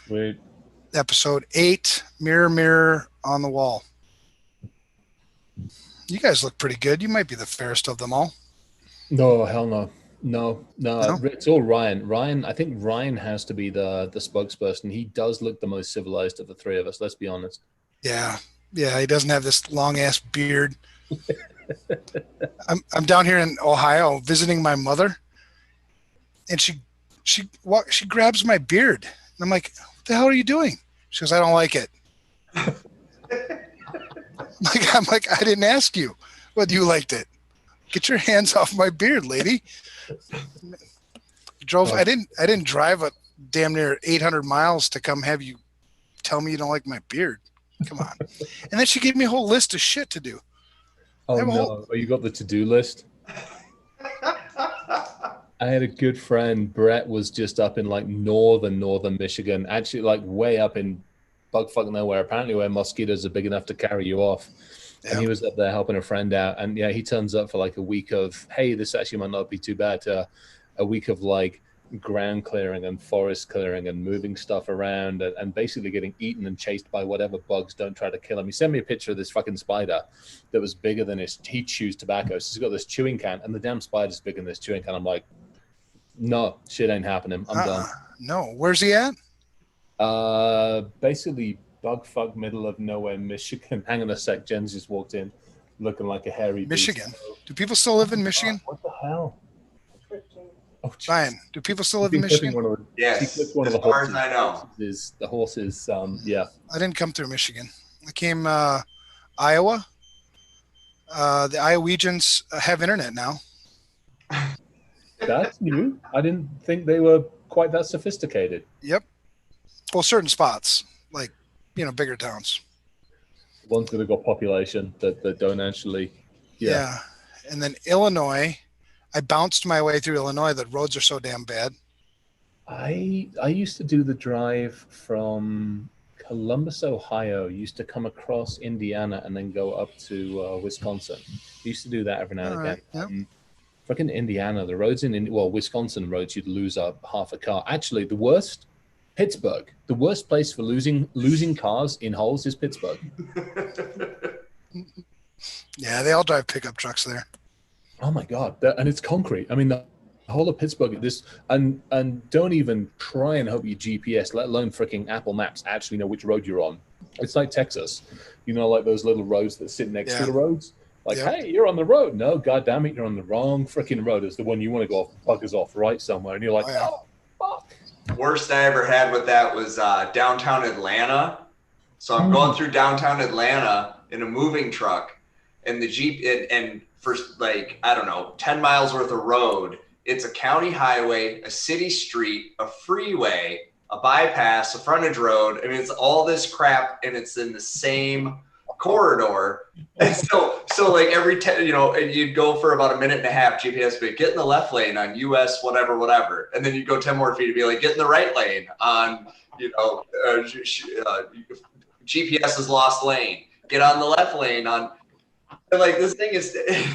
Wait. Episode 8, Mirror, Mirror on the Wall. You guys look pretty good. You might be the fairest of them all. No, hell no. No, no, No? it's all Ryan. Ryan, I think Ryan has to be the spokesperson. He does look the most civilized of the three of us, let's be honest. Yeah. Yeah, he doesn't have this long ass beard. I'm down here in Ohio visiting my mother, and she grabs my beard. And I'm like, "What the hell are you doing?" She goes, "I don't like it." I'm like, "I didn't ask you whether you liked it. Get your hands off my beard, lady." Drove. Oh, I didn't drive a damn near 800 miles to come have you tell me you don't like my beard. Come on. And then she gave me a whole list of shit to do. I oh have a whole. no. Oh, you got the to-do list? I had a good friend, Brett was just up in like northern Michigan, actually like way up in bugfuck nowhere, apparently where mosquitoes are big enough to carry you off. And Yeah. he was up there helping a friend out. And yeah, he turns up for like a week of, hey, this actually might not be too bad. A week of like ground clearing and forest clearing and moving stuff around and basically getting eaten and chased by whatever bugs don't try to kill him. He sent me a picture of this fucking spider that was bigger than he chews tobacco. So he's got this chewing can and the damn spider's bigger than this chewing can. I'm like, no, shit ain't happening. I'm done. No. Where's he at? Basically, bugfuck middle of nowhere, Michigan. Hang on a sec. Jen's just walked in, looking like a hairy beast. Michigan. Do people still live in Michigan? What the hell? Oh, Ryan, do people still live in Been clipping Michigan? one of the, he Yes, clipped one of as the far as horses. I know. Is the horses? Yeah, I didn't come through Michigan. I came Iowa. The Iowegians have internet now. that's new. I didn't think they were quite that sophisticated. Yep. Well, certain spots, like, bigger towns. The ones that have got population that don't actually. Yeah. And then Illinois, I bounced my way through Illinois. The roads are so damn bad. I used to do the drive from Columbus, Ohio. Used to come across Indiana and then go up to Wisconsin. Used to do that every now and All again. right. Yep. Fucking Indiana, the roads Wisconsin roads, you'd lose up half a car. Actually, the worst, Pittsburgh. The worst place for losing cars in holes is Pittsburgh. Yeah, they all drive pickup trucks there. Oh my god, and it's concrete. I mean, the whole of Pittsburgh. And don't even try and hope your GPS, let alone freaking Apple Maps, actually know which road you're on. It's like Texas, like those little roads that sit next to the roads. Like, hey, you're on the road. No, god damn it, you're on the wrong freaking road. It's the one you want to go off, buggers off right somewhere, and you're like, oh fuck. Worst I ever had with that was downtown Atlanta. So I'm going through downtown Atlanta in a moving truck, and the Jeep, and for like, I don't know, 10 miles worth of road. It's a county highway, a city street, a freeway, a bypass, a frontage road. I mean, it's all this crap, and it's in the same corridor. And so like every 10, and you'd go for about a minute and a half, GPS would be, get in the left lane on US whatever. And then you'd go 10 more feet to be like, get in the right lane on, GPS is lost lane. Get on the left lane on, and like this thing is it's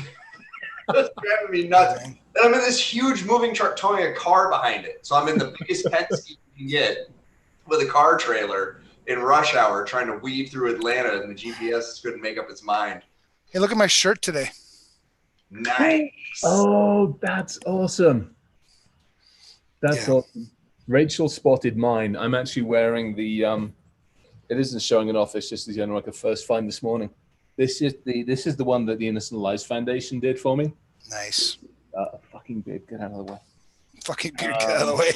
driving me nuts. And I'm in this huge moving truck towing a car behind it. So I'm in the biggest Penske you can get with a car trailer in rush hour trying to weave through Atlanta, and the GPS couldn't make up its mind. Hey, look at my shirt today. Nice. Oh, that's awesome. That's awesome. Rachel spotted mine. I'm actually wearing the it isn't showing it off, it's just the general I could first find this morning. This is the one that the Innocent Lives Foundation did for me. Nice. Fucking beard, get out of the way. Fucking beard, get out of the way.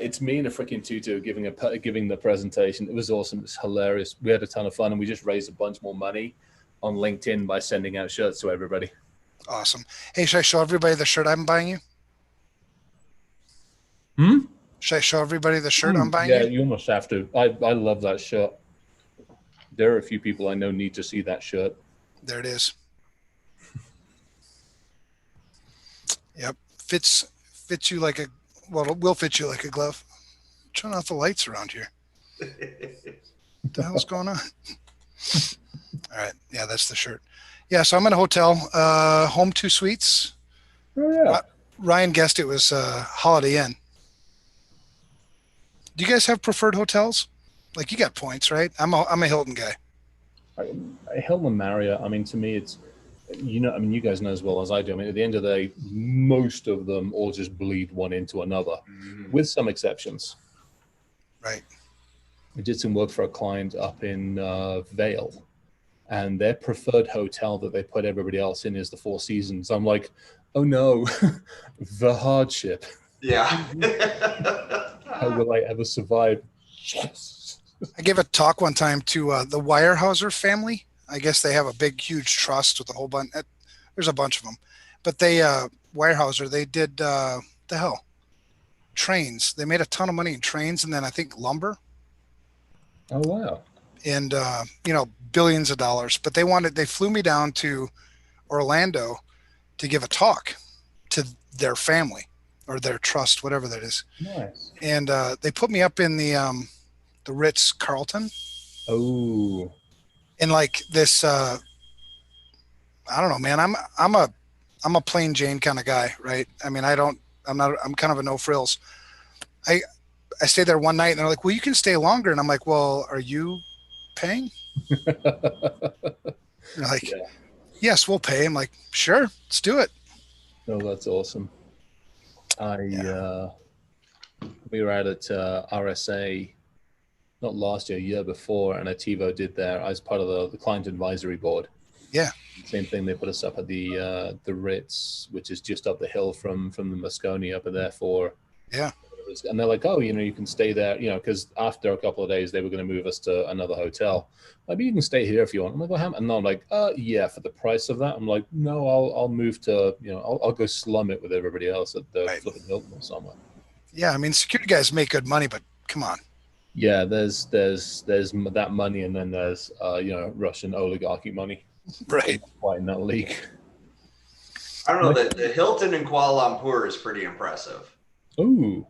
It's me in a freaking tutu giving the presentation. It was awesome. It's hilarious. We had a ton of fun, and we just raised a bunch more money on LinkedIn by sending out shirts to everybody. Awesome. Hey, should I show everybody the shirt I'm buying you? Should I show everybody the shirt I'm buying you? Yeah, you almost have to. I love that shirt. There are a few people I know need to see that shirt. There it is. Yep. Fits you like it will fit you like a glove. Turn off the lights around here. What the hell's going on? All right. Yeah, that's the shirt. Yeah, so I'm in a hotel, Home 2 Suites. Oh, yeah. Ryan guessed it was Holiday Inn. Do you guys have preferred hotels? Like you got points, right? I'm a Hilton guy. Hilton and Marriott. I mean, to me, it's I mean, you guys know as well as I do. I mean, at the end of the day, most of them all just bleed one into another, with some exceptions. Right. We did some work for a client up in Vale, and their preferred hotel that they put everybody else in is the Four Seasons. I'm like, oh no, the hardship. Yeah. How will I ever survive? Yes. I gave a talk one time to the Weyerhaeuser family. I guess they have a big, huge trust with a whole bunch. There's a bunch of them, but they Weyerhaeuser, they did the hell trains. They made a ton of money in trains, and then I think lumber. Oh wow. And billions of dollars. But they flew me down to Orlando to give a talk to their family or their trust, whatever that is. Nice. And they put me up in the Ritz Carlton. Oh. In like this, I don't know, man. I'm a plain Jane kind of guy, right? I mean, I'm kind of a no frills. I stayed there one night and they're like, well, you can stay longer. And I'm like, well, are you paying? Like, yeah. Yes, we'll pay. I'm like, sure, let's do it. Oh, that's awesome. We were out at RSA, not last year, year before, and Ativo did there. I was part of the client advisory board. Yeah. Same thing. They put us up at the Ritz, which is just up the hill from the Moscone up there for. Yeah. And they're like, oh, you can stay there, because after a couple of days, they were going to move us to another hotel. Maybe you can stay here if you want. I'm like, well, and I'm like, yeah, for the price of that. I'm like, no, I'll move to, I'll go slum it with everybody else at the flipping Hilton or somewhere. Yeah, I mean, security guys make good money, but come on. Yeah, there's that money, and then there's Russian oligarchy money. Right. Quite in that league. I don't know, the Hilton in Kuala Lumpur is pretty impressive. Ooh.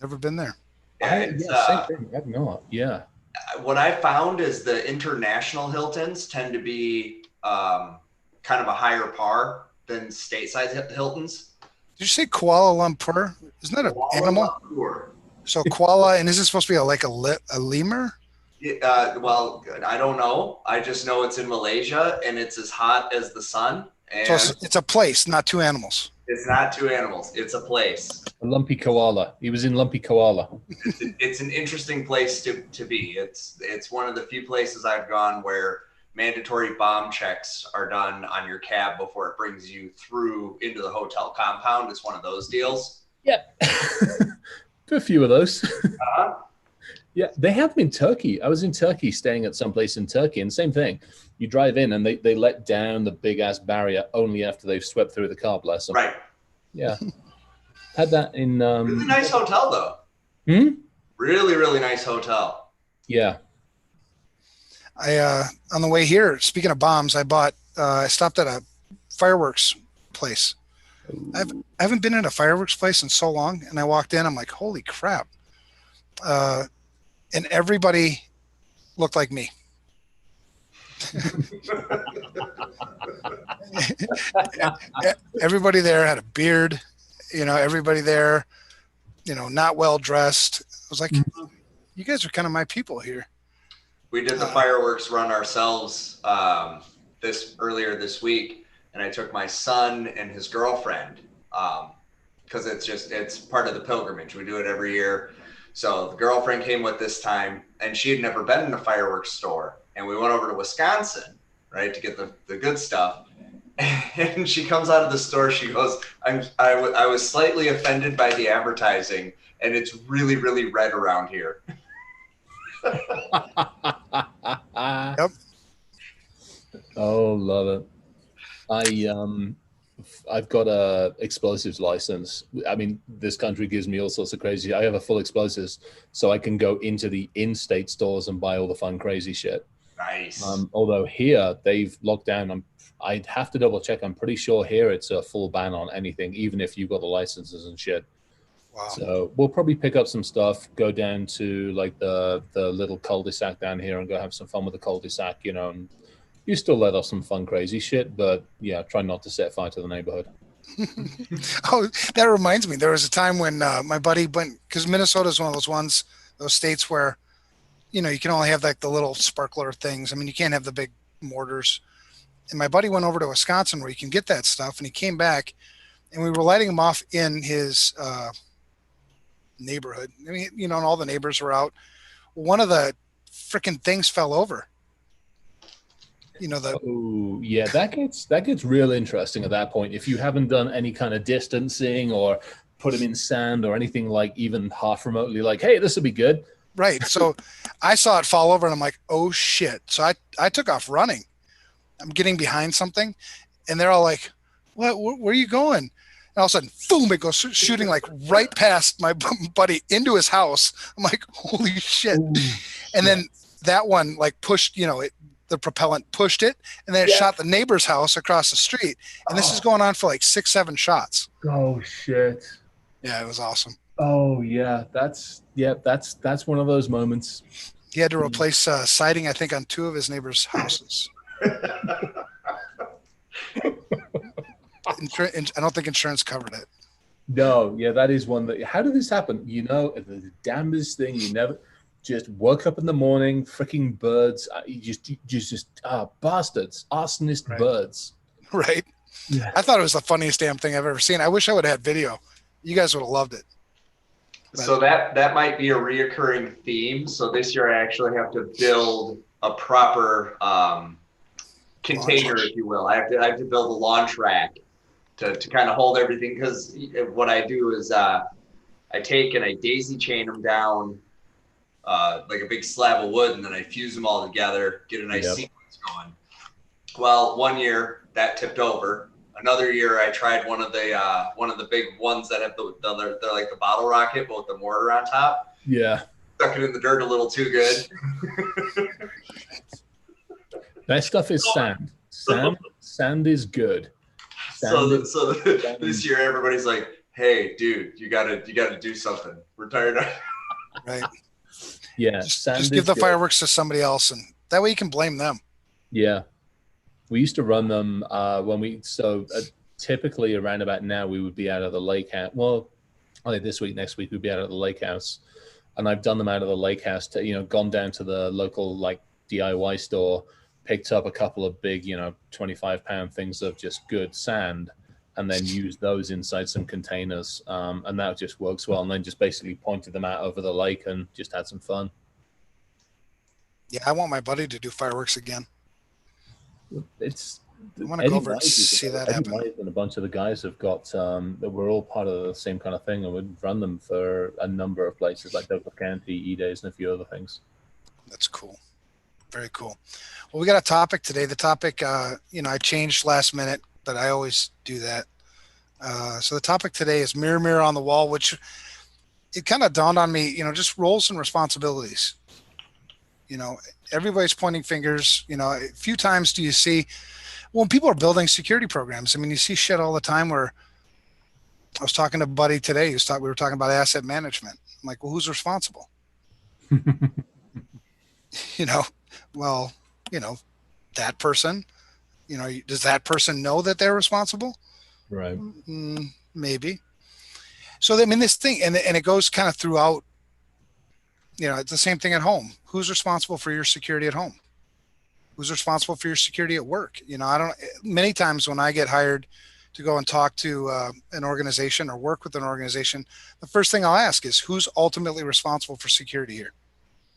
Never been there. Yeah, same thing. I've not. Yeah. What I found is the international Hiltons tend to be kind of a higher par than stateside Hiltons. Did you say Kuala Lumpur? Isn't that an animal? Lumpur. So Kuala, and is it supposed to be like a lemur? Well, I don't know. I just know it's in Malaysia and it's as hot as the sun. And so it's a place, not two animals. It's not two animals. It's a place. A lumpy koala. He was in lumpy koala. It's an interesting place to be. It's one of the few places I've gone where mandatory bomb checks are done on your cab before it brings you through into the hotel compound. It's one of those deals. Yeah. A few of those. Yeah, they have them in Turkey. I was in Turkey staying at some place in Turkey, and same thing. You drive in and they let down the big ass barrier only after they've swept through the car, bless them. Right. Yeah. Had that in really nice hotel though. Really, really nice hotel. Yeah. I on the way here, speaking of bombs, I stopped at a fireworks place. I haven't been in a fireworks place in so long, and I walked in, I'm like, holy crap. And everybody looked like me. Everybody there had a beard, everybody there, not well dressed. I was like, you guys are kind of my people here. We did the fireworks run ourselves earlier this week, and I took my son and his girlfriend because it's part of the pilgrimage. We do it every year. So the girlfriend came with this time, and she had never been in a fireworks store. And we went over to Wisconsin, right, to get the good stuff. And she comes out of the store. She goes, I was slightly offended by the advertising, and it's really, really red around here. Yep. Oh, love it. I've got a explosives license. I mean, this country gives me all sorts of crazy. I have a full explosives, so I can go into the in-state stores and buy all the fun, crazy shit. Nice. Although here they've locked down. I'd have to double check. I'm pretty sure here it's a full ban on anything, even if you've got the licenses and shit. Wow. So we'll probably pick up some stuff, go down to like the little cul-de-sac down here and go have some fun with the cul-de-sac, and you still let off some fun, crazy shit, but yeah, try not to set fire to the neighborhood. Oh, that reminds me. There was a time when my buddy went, because Minnesota is one of those ones those states where, you can only have like the little sparkler things. I mean, you can't have the big mortars. And my buddy went over to Wisconsin where you can get that stuff, and he came back, and we were lighting them off in his neighborhood. I mean, and all the neighbors were out. One of the freaking things fell over. Oh yeah, that gets real interesting at that point. If you haven't done any kind of distancing or put them in sand or anything like even half remotely, like, hey, this will be good. Right. So I saw it fall over, and I'm like, oh shit. So I took off running. I'm getting behind something, and they're all like, what, where are you going? And all of a sudden, boom, it goes shooting like right past my buddy into his house. I'm like, holy shit. Ooh, and then that one like pushed, the propellant pushed it, and then it shot the neighbor's house across the street. And this is going on for like 6-7 shots. Oh shit. Yeah, it was awesome. Oh yeah, that's one of those moments. He had to replace siding, I think, on 2 of his neighbors' houses. I don't think insurance covered it. No, yeah, that is one that. How did this happen? The damnedest thing. You never just woke up in the morning, freaking birds. Bastards, arsonist birds. Right. Yeah. I thought it was the funniest damn thing I've ever seen. I wish I would have had video. You guys would have loved it. But so that might be a reoccurring theme. So this year I actually have to build a proper container, if you will. I have to build a launch rack to kind of hold everything, because what I do is I take and I daisy chain them down like a big slab of wood, and then I fuse them all together, get a nice sequence going. Well, one year that tipped over. Another year, I tried one of the big ones that have they're like the bottle rocket, but with the mortar on top. Yeah. Stuck it in the dirt a little too good. That stuff is sand. Sand is good. So this year, everybody's like, "Hey, dude, you gotta do something. We're tired of." Right. Yeah. Just give the fireworks to somebody else, and that way you can blame them. Yeah. We used to run them typically around about now we would be out of the lake house. Well, only this week, next week we'd be out of the lake house, and I've done them out of the lake house to gone down to the local like DIY store, picked up a couple of big 25-pound things of just good sand, and then used those inside some containers, and that just works well. And then just basically pointed them out over the lake and just had some fun. Yeah, I want my buddy to do fireworks again. I want to go over and see that happen. And a bunch of the guys have got that we're all part of the same kind of thing, and would run them for a number of places like Douglas County, E-Days, and a few other things. That's cool. Very cool. Well, we got a topic today. The topic, I changed last minute, but I always do that. So the topic today is mirror, mirror on the wall, which it kind of dawned on me, just roles and responsibilities. Everybody's pointing fingers. A few times do you see when people are building security programs? I mean, you see shit all the time where I was talking to a buddy today. We were talking about asset management. I'm like, well, who's responsible? Well, that person, does that person know that they're responsible? Right. Maybe. So, I mean, this thing, and it goes kind of throughout. It's the same thing at home. Who's responsible for your security at home? Who's responsible for your security at work? Many times when I get hired to go and talk to an organization or work with an organization, the first thing I'll ask is who's ultimately responsible for security here?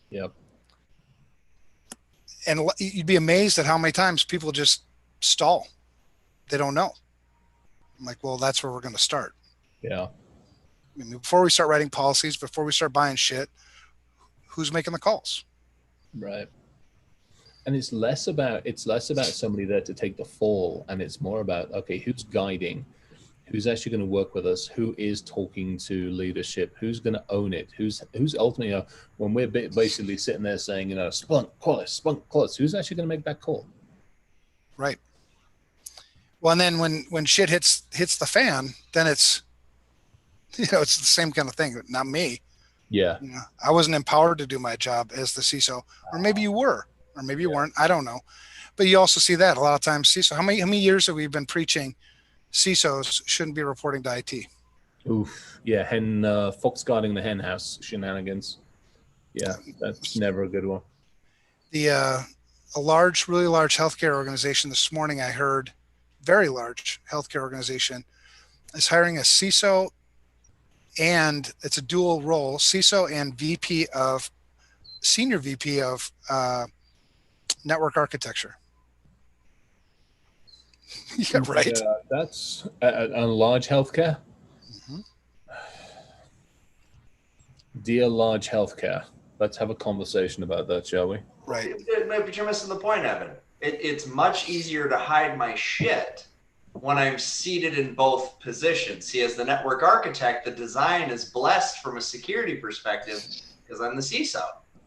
Yep. And you'd be amazed at how many times people just stall. They don't know. I'm like, well, that's where we're going to start. Yeah. I mean, before we start writing policies, before we start buying shit, who's making the calls? Right. And it's less about somebody there to take the fall, and it's more about, okay, who's guiding, who's actually going to work with us, who is talking to leadership, who's going to own it, who's ultimately, when we're basically sitting there saying, Splunk, call us, who's actually going to make that call? Right. Well, and then when shit hits the fan, then it's the same kind of thing. Not me. Yeah. I wasn't empowered to do my job as the CISO, or maybe you were, or maybe you weren't. I don't know. But you also see that a lot of times. CISO. How many years have we been preaching CISOs shouldn't be reporting to IT? Oof. Yeah. Fox guarding the hen house shenanigans. Yeah, that's never a good one. A really large healthcare organization this morning, I heard, very large healthcare organization, is hiring a CISO, and it's a dual role, CISO and senior VP of network architecture. Yeah, right. Yeah, that's a large healthcare. Mm-hmm. Dear large healthcare, let's have a conversation about that, shall we? Right. But you're missing the point, Evan. It's much easier to hide my shit when I'm seated in both positions. See, as the network architect, the design is blessed from a security perspective because I'm the CISO.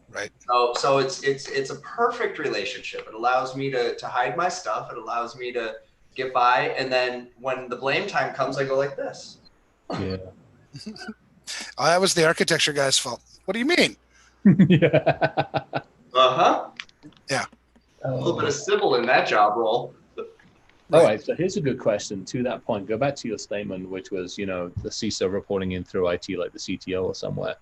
Right. So it's a perfect relationship. It allows me to hide my stuff. It allows me to get by, and then when the blame time comes, I go like this. Yeah. Oh, that was the architecture guy's fault. What do you mean? Yeah. Yeah. A little bit of civil in that job role. All right. So here's a good question to that point. Go back to your statement, which was, the CISO reporting in through IT, like the CTO or somewhere.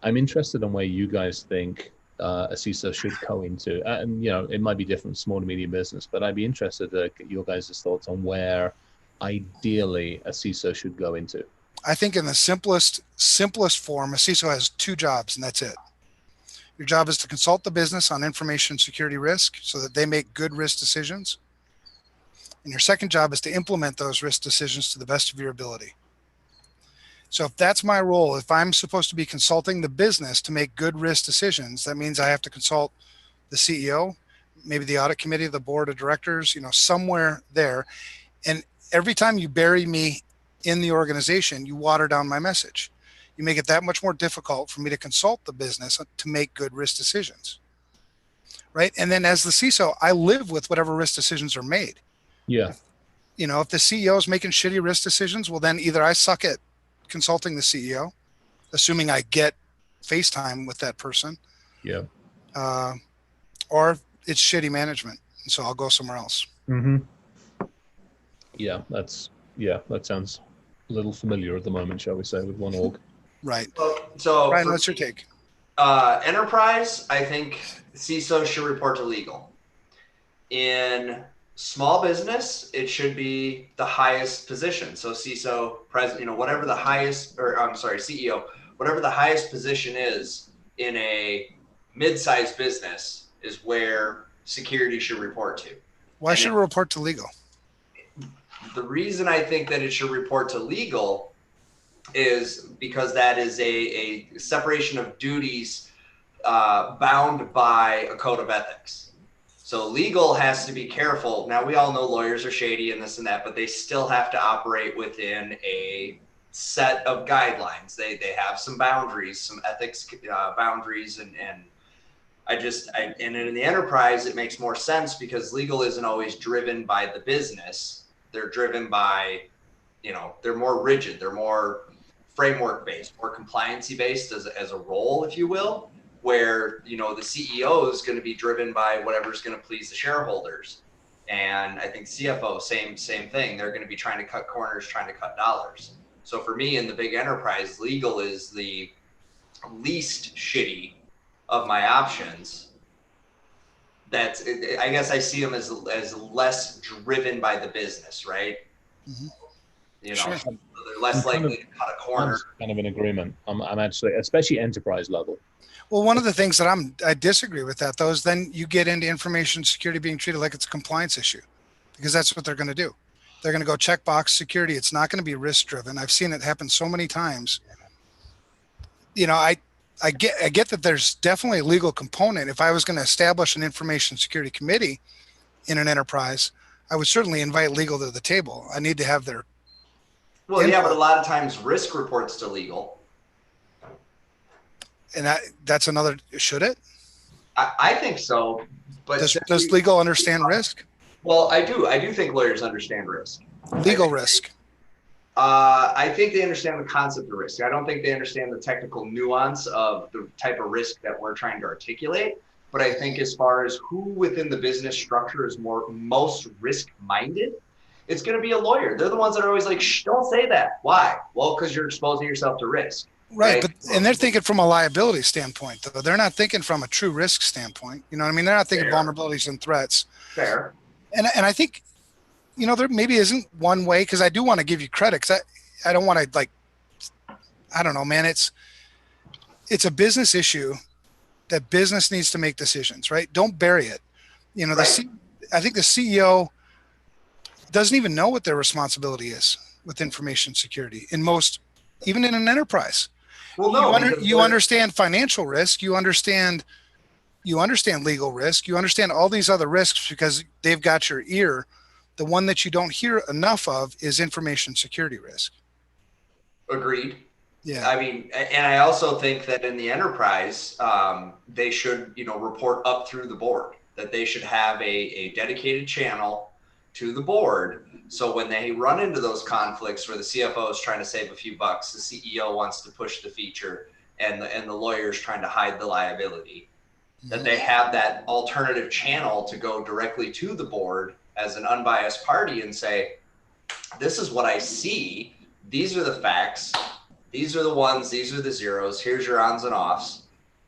I'm interested in where you guys think a CISO should go into. And, it might be different small to medium business, but I'd be interested to get your guys' thoughts on where ideally a CISO should go into. I think in the simplest form, a CISO has two jobs, and that's it. Your job is to consult the business on information security risk so that they make good risk decisions. And your second job is to implement those risk decisions to the best of your ability. So if that's my role, if I'm supposed to be consulting the business to make good risk decisions, that means I have to consult the CEO, maybe the audit committee, the board of directors, somewhere there. And every time you bury me in the organization, you water down my message. You make it that much more difficult for me to consult the business to make good risk decisions. Right. And then as the CISO, I live with whatever risk decisions are made. Yeah. If the CEO is making shitty risk decisions, well, then either I suck at consulting the CEO, assuming I get FaceTime with that person. Yeah. Or it's shitty management. And so I'll go somewhere else. Mm-hmm. Yeah, that sounds a little familiar at the moment, shall we say, with one org. Right. So Brian, what's your take? Enterprise, I think CISO should report to legal. In small business, it should be the highest position. So CISO, president, whatever the highest, CEO, whatever the highest position is in a mid-sized business is where security should report to. Why should it report to legal? The reason I think that it should report to legal is because that is a separation of duties bound by a code of ethics. So legal has to be careful. Now, we all know lawyers are shady and this and that, but they still have to operate within a set of guidelines. They have some boundaries, some ethics boundaries, and in the enterprise, it makes more sense because legal isn't always driven by the business. They're driven by, they're more rigid. They're more framework-based, more compliancy-based as a role, if you will, where, the CEO is going to be driven by whatever's going to please the shareholders. And I think CFO, same thing. They're going to be trying to cut corners, trying to cut dollars. So for me, in the big enterprise, legal is the least shitty of my options. I guess I see them as less driven by the business, right? Mm-hmm. Sure. So they're less likely to cut a corner. I'm kind of in agreement. I'm actually, especially enterprise level. Well, one of the things that I disagree with that, though, is then you get into information security being treated like it's a compliance issue, because that's what they're going to do. They're going to go checkbox security. It's not going to be risk driven. I've seen it happen so many times. I get that there's definitely a legal component. If I was going to establish an information security committee in an enterprise, I would certainly invite legal to the table. I need to have their input. Yeah, but a lot of times risk reports to legal. And that's another, should it? I think so. But does legal understand risk? Well, I do think lawyers understand risk. Legal risk. I think they understand the concept of risk. I don't think they understand the technical nuance of the type of risk that we're trying to articulate. But I think as far as who within the business structure is most risk-minded, it's going to be a lawyer. They're the ones that are always like, shh, don't say that. Why? Well, because you're exposing yourself to risk. Right. But, and they're thinking from a liability standpoint, though. They're not thinking from a true risk standpoint. You know what I mean? They're not thinking vulnerabilities and threats. Fair. And I think, there maybe isn't one way, because I do want to give you credit, because I don't want to, I don't know, man. It's a business issue that business needs to make decisions, right? Don't bury it. I think the CEO doesn't even know what their responsibility is with information security even in an enterprise. Well, no, you understand financial risk, you understand legal risk, you understand all these other risks because they've got your ear. The one that you don't hear enough of is information security risk. Agreed. Yeah. I mean, and I also think that in the enterprise, they should, report up through the board, that they should have a dedicated channel to the board. So when they run into those conflicts where the CFO is trying to save a few bucks, the CEO wants to push the feature, and the lawyer is trying to hide the liability, that they have that alternative channel to go directly to the board as an unbiased party and say, this is what I see. These are the facts. These are the ones, these are the zeros. Here's your ons and offs.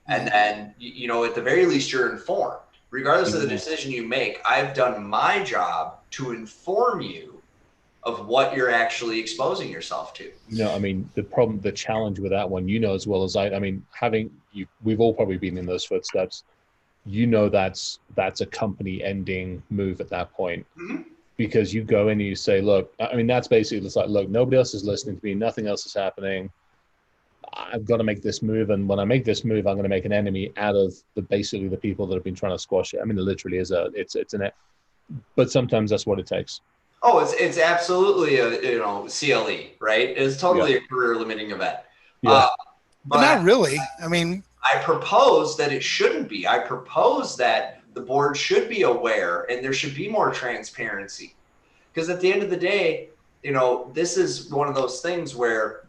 And then, at the very least, you're informed. Regardless of the decision you make, I've done my job to inform you of what you're actually exposing yourself to. I mean, the challenge with that one, as well as I mean, we've all probably been in those footsteps. That's a company ending move at that point. Mm-hmm. Because you go in and you say, look, I mean, that's basically just like, look, nobody else is listening to me. Nothing else is happening. I've got to make this move. And when I make this move, I'm going to make an enemy out of basically the people that have been trying to squash it. I mean, it literally is but sometimes that's what it takes. Oh, it's absolutely a, CLE, right? It's totally a career limiting event. Yeah. But not really. I mean, I propose that it shouldn't be. I propose that the board should be aware and there should be more transparency, because at the end of the day, this is one of those things where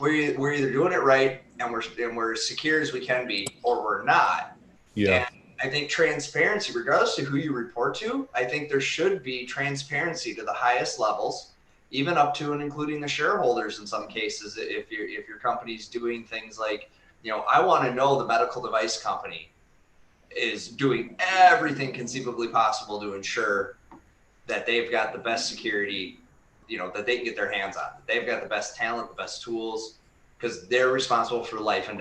we're either doing it right and we're secure as we can be, or we're not. Yeah. And I think transparency, regardless of who you report to, I think there should be transparency to the highest levels, even up to and including the shareholders in some cases. If your company's doing things like, I want to know the medical device company is doing everything conceivably possible to ensure that they've got the best security, that they can get their hands on. They've got the best talent, the best tools, because they're responsible for life and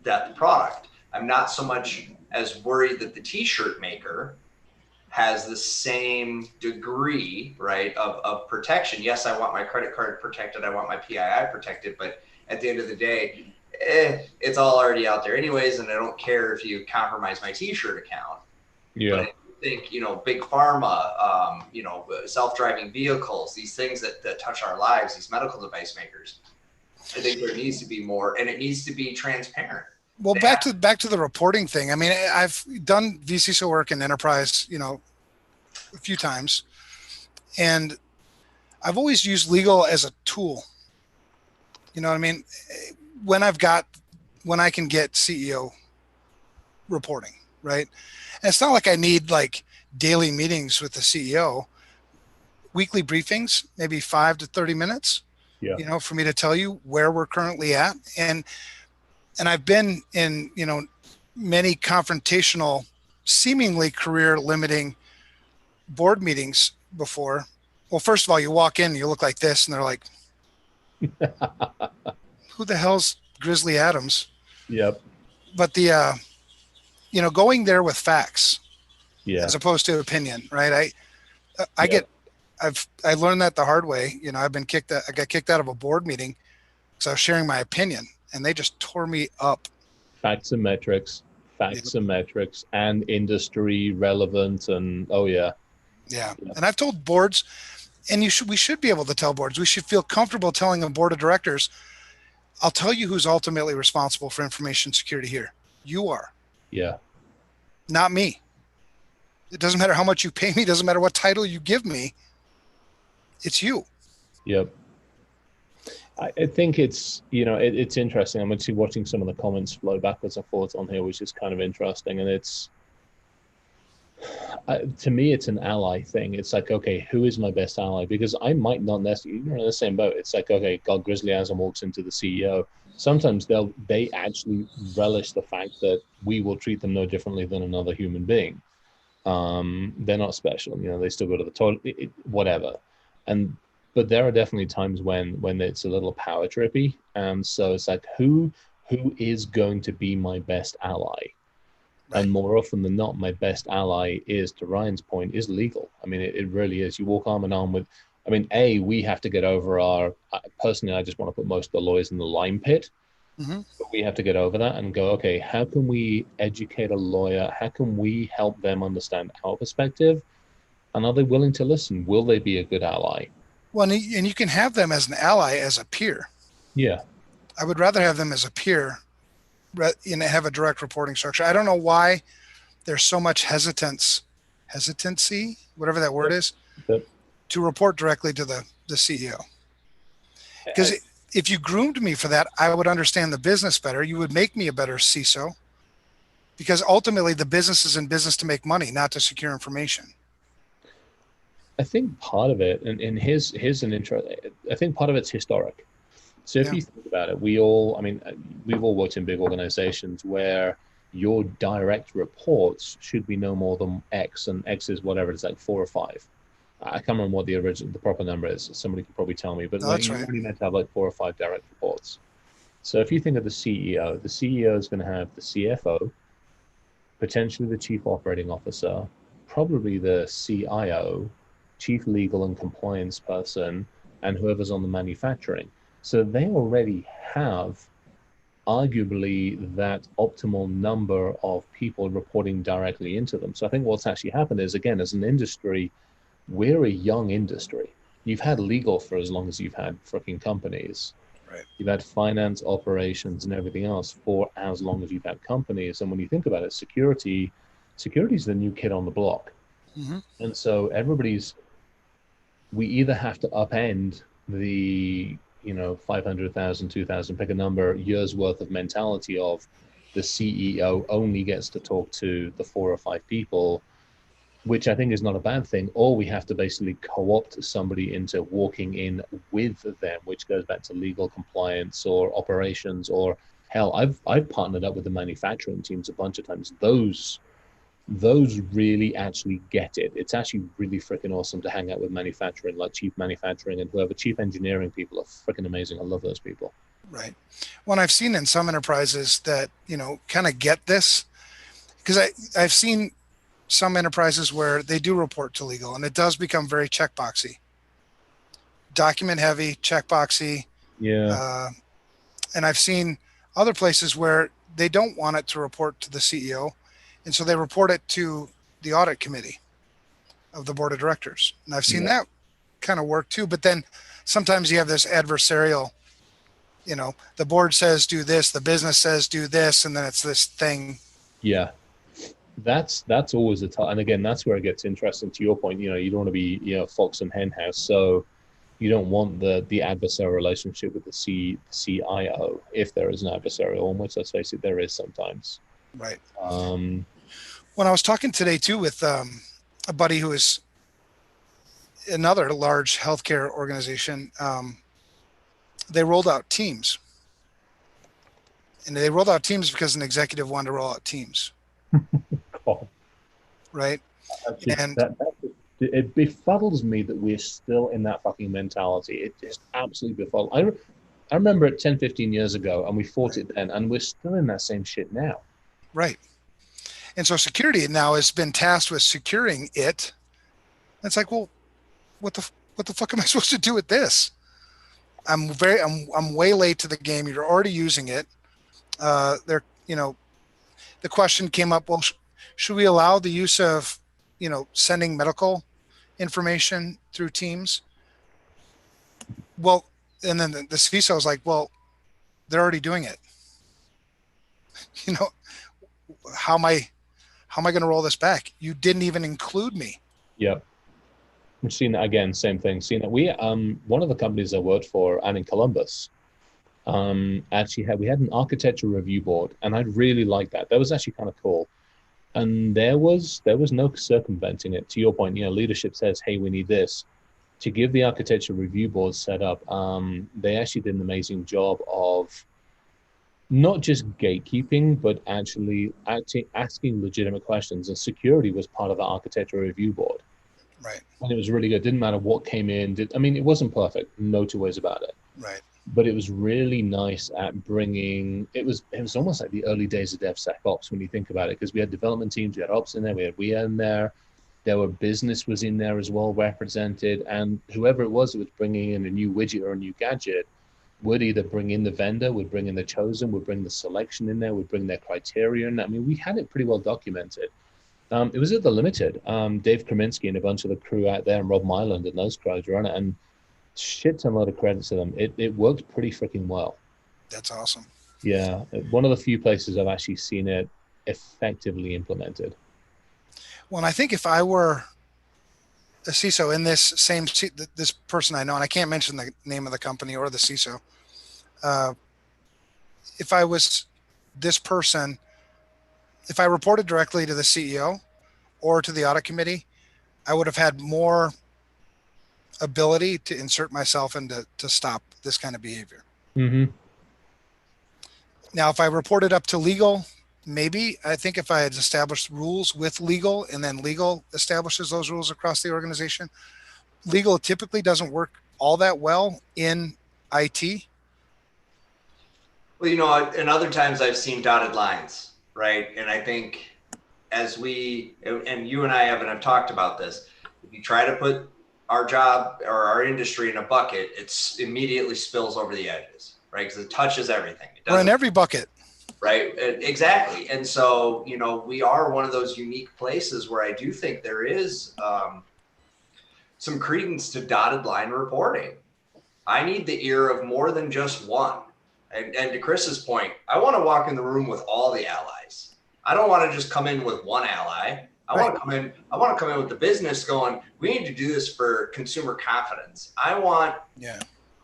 death product. I'm not so much as worried that the t-shirt maker has the same degree, right, of protection. Yes, I want my credit card protected. I want my PII protected. But at the end of the day, it's all already out there anyways, and I don't care if you compromise my t-shirt account. Yeah. But I think, big pharma, self-driving vehicles, these things that touch our lives, these medical device makers, I think there needs to be more, and it needs to be transparent. Well, back to the reporting thing. I mean, I've done vCISO work in enterprise, a few times, and I've always used legal as a tool. You know what I mean? When I can get CEO reporting, right? And it's not like I need daily meetings with the CEO, weekly briefings, maybe 5 to 30 minutes, for me to tell you where we're currently at. And I've been in, many confrontational, seemingly career limiting board meetings before. Well, first of all, you walk in, you look like this, and they're like, who the hell's Grizzly Adams? Yep. But the, going there with facts, as opposed to opinion, right? I learned that the hard way. I got kicked out of a board meeting because I was sharing my opinion, and they just tore me up. Facts and metrics, and industry relevant, and Yeah. And I've told boards, and we should be able to tell boards. We should feel comfortable telling a board of directors, I'll tell you who's ultimately responsible for information security here. You are. Yeah. Not me. It doesn't matter how much you pay me. It doesn't matter what title you give me. It's you. Yep. I think it's, it's interesting. I'm actually watching some of the comments flow backwards and forwards on here, which is kind of interesting. And it's, To me, it's an ally thing. It's like, okay, who is my best ally? Because I might not necessarily, you're in the same boat. It's like, okay, God, Grizzly Asm walks into the CEO. Sometimes they actually relish the fact that we will treat them no differently than another human being. They're not special, they still go to the toilet, whatever. And but there are definitely times when it's a little power trippy, and so it's like, who is going to be my best ally? Right. And more often than not, my best ally is, to Ryan's point, is legal. I mean, it really is. You walk arm in arm with, I mean, we have to get over personally, I just want to put most of the lawyers in the lime pit. Mm-hmm. But we have to get over that and go, okay, how can we educate a lawyer? How can we help them understand our perspective? And are they willing to listen? Will they be a good ally? Well, and you can have them as an ally, as a peer. Yeah. I would rather have them as a peer, have a direct reporting structure. I don't know why there's so much hesitancy, whatever that word is, But to report directly to the CEO. Because if you groomed me for that, I would understand the business better. You would make me a better CISO. Because ultimately, the business is in business to make money, not to secure information. I think part of it, and here's an intro. I think part of it's historic. So if you think about it, we've all worked in big organizations where your direct reports should be no more than X, and X is whatever it's like 4 or 5. I can't remember what the proper number is. Somebody could probably tell me, but That's you're right. only meant to have like 4 or 5 direct reports. So if you think of the CEO is going to have the CFO, potentially the chief operating officer, probably the CIO, chief legal and compliance person, and whoever's on the manufacturing. So they already have arguably that optimal number of people reporting directly into them. So I think what's actually happened is, again, as an industry, we're a young industry. You've had legal for as long as you've had freaking companies. Right. You've had finance, operations, and everything else for as long as you've had companies. And when you think about it, security is the new kid on the block. Mm-hmm. And so we either have to upend the 500,000, 2,000, pick a number, years worth of mentality of the CEO only gets to talk to the 4 or 5 people, which I think is not a bad thing, or we have to basically co-opt somebody into walking in with them, which goes back to legal compliance or operations, or hell, I've partnered up with the manufacturing teams a bunch of times. Those really actually get it. It's actually really freaking awesome to hang out with manufacturing, like chief manufacturing and whoever. Chief engineering people are freaking amazing. I love those people. Right. Well, I've seen in some enterprises that, kind of get this, because I've seen some enterprises where they do report to legal, and it does become very checkboxy, document heavy, checkboxy. Yeah. And I've seen other places where they don't want it to report to the CEO. And so they report it to the audit committee of the board of directors. And I've seen that kind of work too. But then sometimes you have this adversarial, the board says do this, the business says do this, and then it's this thing. Yeah. That's always and again, that's where it gets interesting. To your point, you don't want to be, fox and hen house. So you don't want the adversarial relationship with the CIO, if there is an adversarial one, which, let's face it, there is sometimes. Right. When I was talking today too with a buddy who is another large healthcare organization, they rolled out Teams. And they rolled out Teams because an executive wanted to roll out Teams. Cool. Right. It befuddles me that we're still in that fucking mentality. It just absolutely befuddles. I remember it 10, 15 years ago, and we fought it then, and we're still in that same shit now. Right. And so security now has been tasked with securing it. It's like, well, what the fuck am I supposed to do with this? I'm way late to the game. You're already using it. The question came up, well, should we allow the use of, sending medical information through Teams? Well, and then the CISO was like, well, they're already doing it. How am I going to roll this back? You didn't even include me. Yep. We've seen that again, same thing. Seen that we one of the companies I worked for, and in Columbus, we had an architecture review board, and I really liked that. That was actually kind of cool. And there was no circumventing it. To your point, leadership says, hey, we need this. To give the architecture review board set up, they actually did an amazing job of not just gatekeeping, but actually asking legitimate questions. And security was part of the architecture review board. Right. And it was really good. Didn't matter what came in. It wasn't perfect. No two ways about it. Right. But it was really nice at bringing. It was almost like the early days of DevSecOps when you think about it, because we had development teams, we had ops in there, we had in there. There were business was in there as well, represented, and whoever it was that was bringing in a new widget or a new gadget would either bring in the vendor, would bring in the chosen, would bring the selection in there, would bring their criterion. We had it pretty well documented. It was at the Limited. Dave Kraminski and a bunch of the crew out there, and Rob Myland and those guys run it, and shit ton load of credit to them. It worked pretty freaking well. That's awesome. Yeah, one of the few places I've actually seen it effectively implemented. Well, and I think if I were a CISO in this person I know, and I can't mention the name of the company or the CISO, if I was this person, if I reported directly to the CEO or to the audit committee, I would have had more ability to insert myself and to stop this kind of behavior. Mm-hmm. Now, if I reported up to legal, maybe. I think if I had established rules with legal and then legal establishes those rules across the organization, legal typically doesn't work all that well in IT. Well, and other times I've seen dotted lines, right? And I think as and you and I have talked about this, if you try to put our job or our industry in a bucket, it's immediately spills over the edges, right? Because it touches everything. We're in every bucket. Right. Exactly. And so, we are one of those unique places where I do think there is some credence to dotted line reporting. I need the ear of more than just one. And to Chris's point, I want to walk in the room with all the allies. I don't want to just come in with one ally. I want to come in with the business going, we need to do this for consumer confidence. I want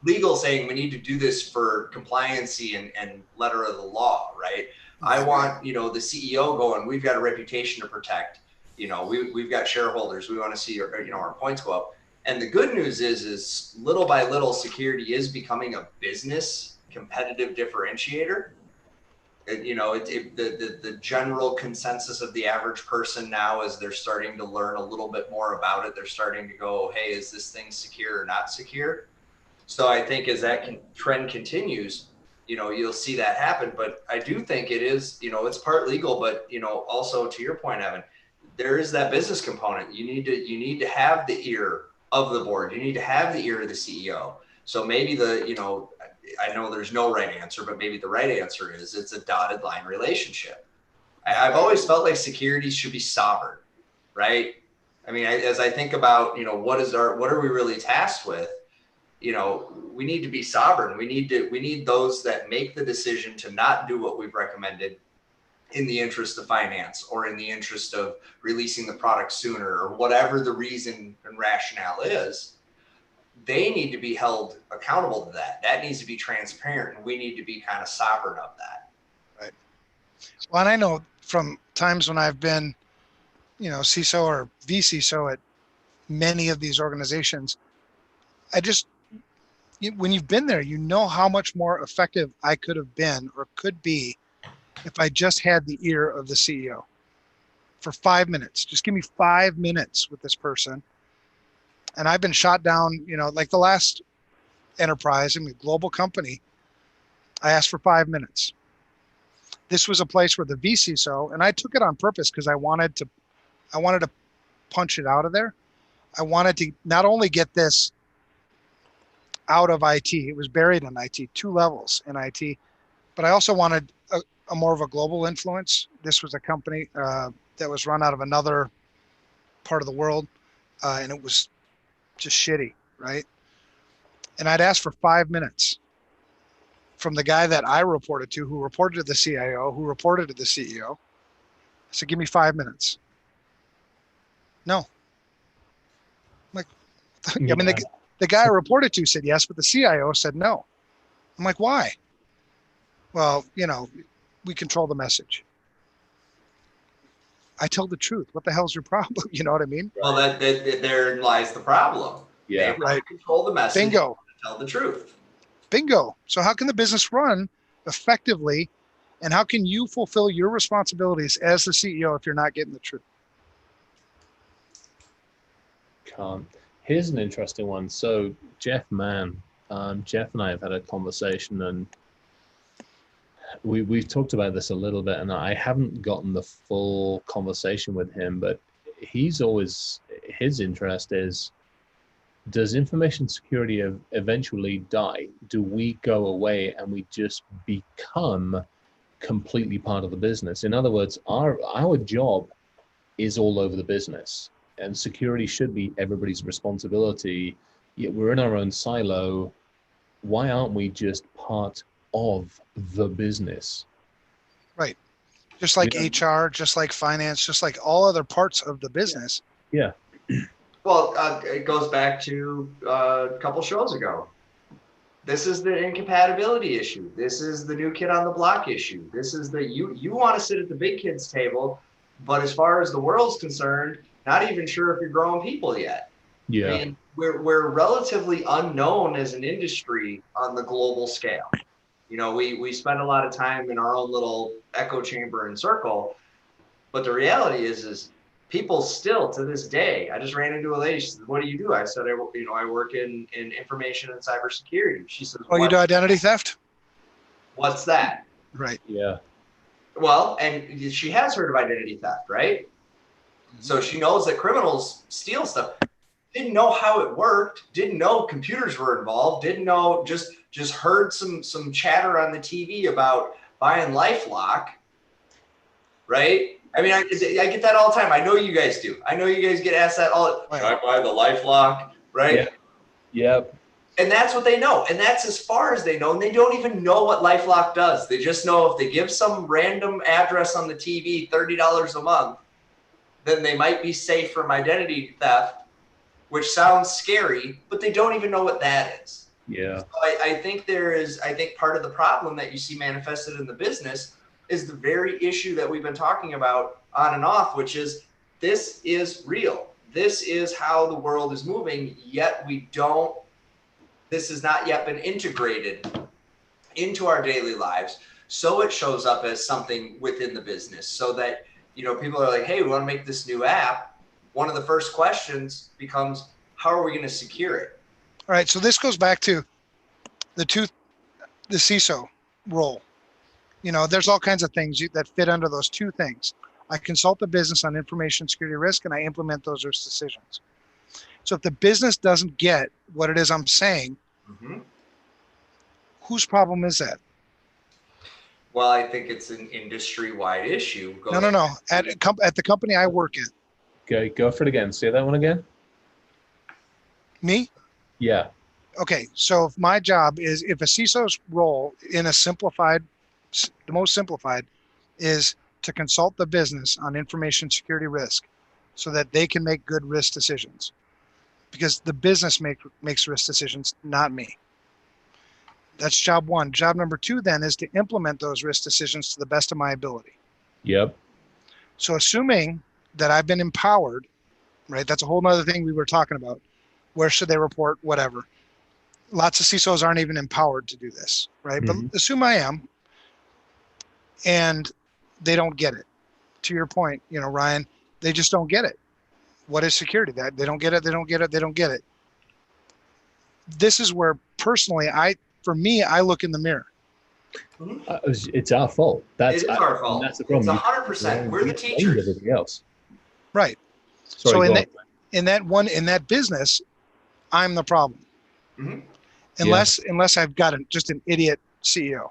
legal saying we need to do this for compliancy and letter of the law, right? I want, the CEO going, we've got a reputation to protect. We've got shareholders. We want to see our points go up. And the good news is little by little, security is becoming a business competitive differentiator. The general consensus of the average person now is they're starting to learn a little bit more about it. They're starting to go, hey, is this thing secure or not secure? So I think as that trend continues, you'll see that happen. But I do think it is, it's part legal, but, also to your point, Evan, there is that business component. You need to have the ear of the board. You need to have the ear of the CEO. So maybe I know there's no right answer, but maybe the right answer is it's a dotted line relationship. I've always felt like security should be sovereign, right? As I think about, what are we really tasked with? We need to be sovereign. We need those that make the decision to not do what we've recommended in the interest of finance or in the interest of releasing the product sooner or whatever the reason and rationale is. They need to be held accountable to that. That needs to be transparent, and we need to be kind of sovereign of that. Right. Well, and I know from times when I've been, CISO or vCISO at many of these organizations, when you've been there, how much more effective I could have been or could be if I just had the ear of the CEO for 5 minutes. Just give me 5 minutes with this person. And I've been shot down, like the last enterprise, global company, I asked for 5 minutes. This was a place where the vCISO, and I took it on purpose because I wanted to punch it out of there. I wanted to not only get this out of IT, it was buried in IT, 2 levels in IT, but I also wanted a more of a global influence. This was a company that was run out of another part of the world, and it was just shitty, right? And I'd ask for 5 minutes from the guy that I reported to, who reported to the CIO, who reported to the CEO. I said, give me 5 minutes. No. I'm like, the guy I reported to said yes, but the CIO said no. I'm like, why? Well, we control the message. I tell the truth. What the hell's your problem? You know what I mean? Well, that therein lies the problem. Yeah. They want to control the message. Bingo. Tell the truth. Bingo. So how can the business run effectively, and how can you fulfill your responsibilities as the CEO if you're not getting the truth? Can't. Here's an interesting one. So Jeff Mann, Jeff and I have had a conversation, and we've talked about this a little bit, and I haven't gotten the full conversation with him, but his interest is, does information security eventually die? Do we go away and we just become completely part of the business? In other words, our job is all over the business, and security should be everybody's responsibility. Yet we're in our own silo. Why aren't we just part of the business? Right. Just like HR, just like finance, just like all other parts of the business. Yeah. Well, it goes back to a couple shows ago. This is the incompatibility issue. This is the new kid on the block issue. This is the you want to sit at the big kids table, but as far as the world's concerned, not even sure if you're growing people yet. Yeah. I mean, we're relatively unknown as an industry on the global scale. You know, we spend a lot of time in our own little echo chamber and circle, but the reality is people still to this day. I just ran into a lady. She said, "What do you do?" I said, I work in information and cybersecurity." She says, "Oh, you do identity theft?" "What's that?" Right. Yeah. Well, and she has heard of identity theft, right? So she knows that criminals steal stuff. Didn't know how it worked. Didn't know computers were involved. Didn't know. Just heard some chatter on the TV about buying LifeLock, right? I mean, I get that all the time. I know you guys do. I know you guys get asked that all. Should I buy the LifeLock, right? Yeah. Yep. And that's what they know. And that's as far as they know. And they don't even know what LifeLock does. They just know if they give some random address on the TV $30 a month, then they might be safe from identity theft, which sounds scary, but they don't even know what that is. Yeah. So I think part of the problem that you see manifested in the business is the very issue that we've been talking about on and off, which is this is real. This is how the world is moving, yet this has not yet been integrated into our daily lives. So it shows up as something within the business so that, people are like, hey, we want to make this new app. One of the first questions becomes, how are we going to secure it? All right. So this goes back to the CISO role. There's all kinds of things that fit under those two things. I consult the business on information security risk, and I implement those risk decisions. So if the business doesn't get what it is I'm saying, whose problem is that? Well, I think it's an industry-wide issue. No. At the company I work at. Okay, go for it again. Say that one again. Me? Yeah. Okay, so if my job is, if a CISO's role in the most simplified, is to consult the business on information security risk so that they can make good risk decisions. Because the business makes risk decisions, not me. That's job one. Job number two then is to implement those risk decisions to the best of my ability. Yep. So assuming that I've been empowered, right? That's a whole nother thing we were talking about. Where should they report? Whatever. Lots of CISOs aren't even empowered to do this, right? But assume I am, and they don't get it. To your point, Ryan, they just don't get it. What is security? That they don't get it. They don't get it. They don't get it. This is where personally, I look in the mirror. It's our fault. It is our fault. That's the problem. It's 100%. We're the teachers. Everything else. Right. Sorry, so in that business, I'm the problem. Unless I've got just an idiot CEO.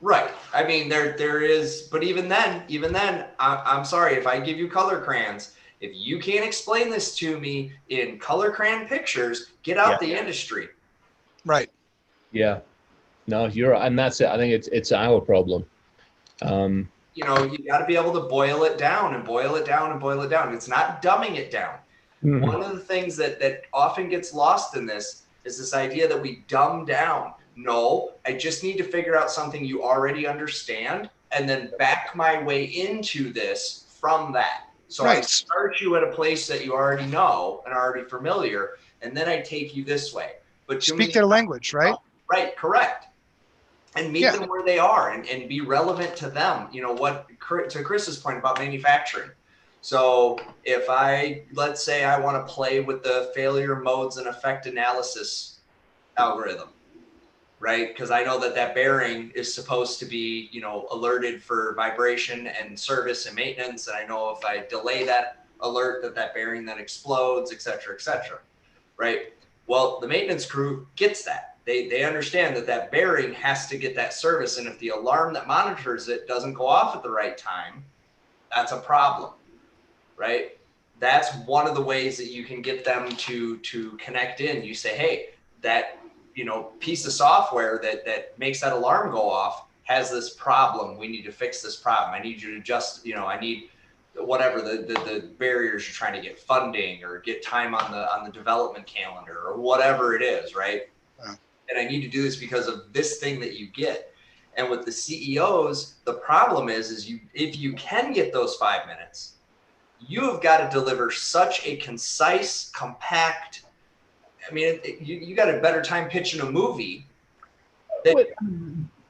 Right. I mean, there is, but even then, I'm sorry, if I give you color crayons, if you can't explain this to me in color crayon pictures, get out the industry. Right. Yeah. No, and that's it. I think it's our problem. You got to be able to boil it down and boil it down and boil it down. It's not dumbing it down. One of the things that often gets lost in this is this idea that we dumb down. No, I just need to figure out something you already understand and then back my way into this from that. So I start you at a place that you already know and are already familiar, and then I take you this way. But speak their language, right? Right, correct. And meet them where they are and be relevant to them. You know, what, to Chris's point about manufacturing. So if let's say I want to play with the failure modes and effect analysis algorithm, right? Because I know that bearing is supposed to be, you know, alerted for vibration and service and maintenance. And I know if I delay that alert, that bearing then explodes, et cetera, right? Well, the maintenance crew gets that. They understand that bearing has to get that service. And if the alarm that monitors it doesn't go off at the right time, that's a problem, right? That's one of the ways that you can get them to connect in. You say, hey, that, you know, piece of software that makes that alarm go off has this problem. We need to fix this problem. I need you to just, you know, I need whatever the barriers you're trying to get funding or get time on the development calendar or whatever it is, right? Yeah. And I need to do this because of this thing that you get. And with the CEOs, the problem is if you can get those 5 minutes, you have got to deliver such a concise, compact. I mean, you got a better time pitching a movie.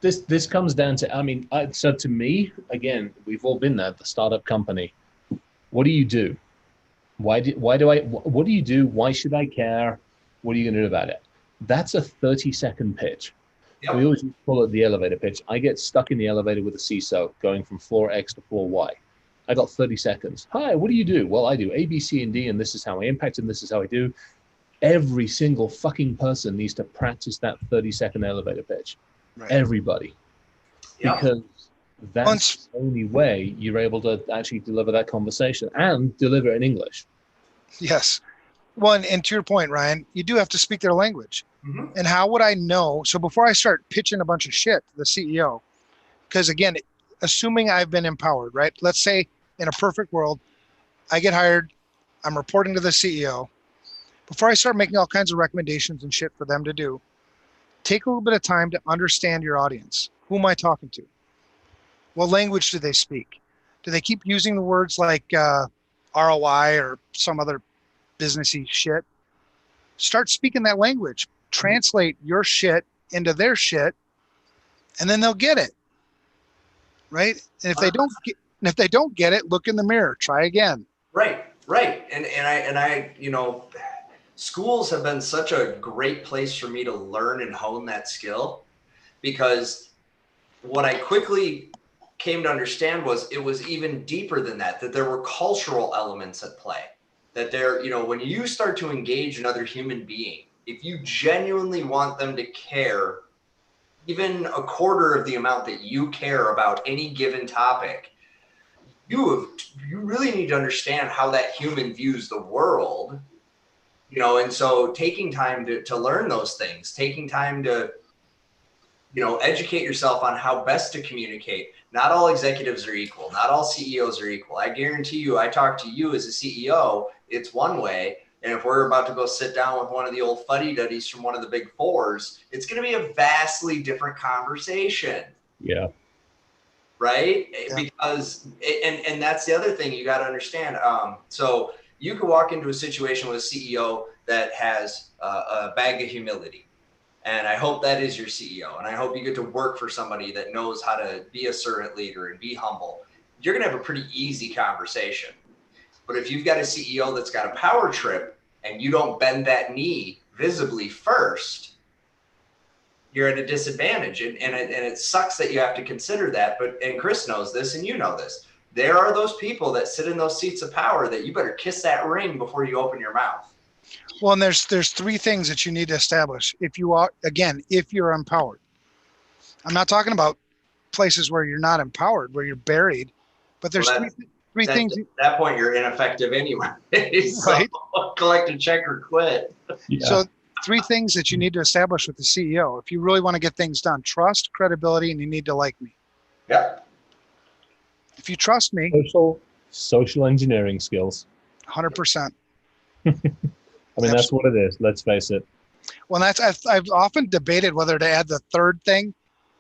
This comes down to, I mean, so to me, again, we've all been there, the startup company. What do you do? What do you do? Why should I care? What are you going to do about it? That's a 30-second pitch. Yep. We always call it the elevator pitch. I get stuck in the elevator with a CISO going from floor X to floor Y. I got 30 seconds. Hi, what do you do? Well, I do A, B, C, and D, and this is how I impact, and this is how I do. Every single fucking person needs to practice that 30-second elevator pitch. Right. Everybody. Yeah. Because that's the only way you're able to actually deliver that conversation and deliver it in English. Yes. Well, and to your point, Ryan, you do have to speak their language. Mm-hmm. And how would I know? So before I start pitching a bunch of shit to the CEO, because again, assuming I've been empowered, right? Let's say in a perfect world, I get hired, I'm reporting to the CEO. Before I start making all kinds of recommendations and shit for them to do, take a little bit of time to understand your audience. Who am I talking to? What language do they speak? Do they keep using the words like ROI or some other businessy shit? Start speaking that language. Translate your shit into their shit, and then they'll get it. Right? And if they don't get it, look in the mirror. Try again. Right. And I, you know, schools have been such a great place for me to learn and hone that skill, because what I quickly came to understand was it was even deeper than that there were cultural elements at play. That there, you know, when you start to engage another human being, if you genuinely want them to care even a quarter of the amount that you care about any given topic, you really need to understand how that human views the world, you know. And so taking time to learn those things, taking time to, you know, educate yourself on how best to communicate. Not all executives are equal. Not all CEOs are equal. I guarantee you, I talk to you as a CEO, it's one way. And if we're about to go sit down with one of the old fuddy-duddies from one of the big fours, it's going to be a vastly different conversation. Yeah. Right? Yeah. Because, and that's the other thing you got to understand. So you could walk into a situation with a CEO that has a bag of humility. And I hope that is your CEO. And I hope you get to work for somebody that knows how to be a servant leader and be humble. You're going to have a pretty easy conversation. But if you've got a CEO that's got a power trip and you don't bend that knee visibly first, you're at a disadvantage. And it sucks that you have to consider that. And Chris knows this, and you know this. There are those people that sit in those seats of power that you better kiss that ring before you open your mouth. Well, and there's three things that you need to establish if you're empowered. I'm not talking about places where you're not empowered, where you're buried, but there's three things. At that point, you're ineffective anyway. So right? Collect a check or quit. Yeah. So 3 things that you need to establish with the CEO if you really want to get things done: trust, credibility, and you need to like me. Yeah. If you trust me, social engineering skills. 100%. I mean, that's what it is. Let's face it. Well, I've often debated whether to add the third thing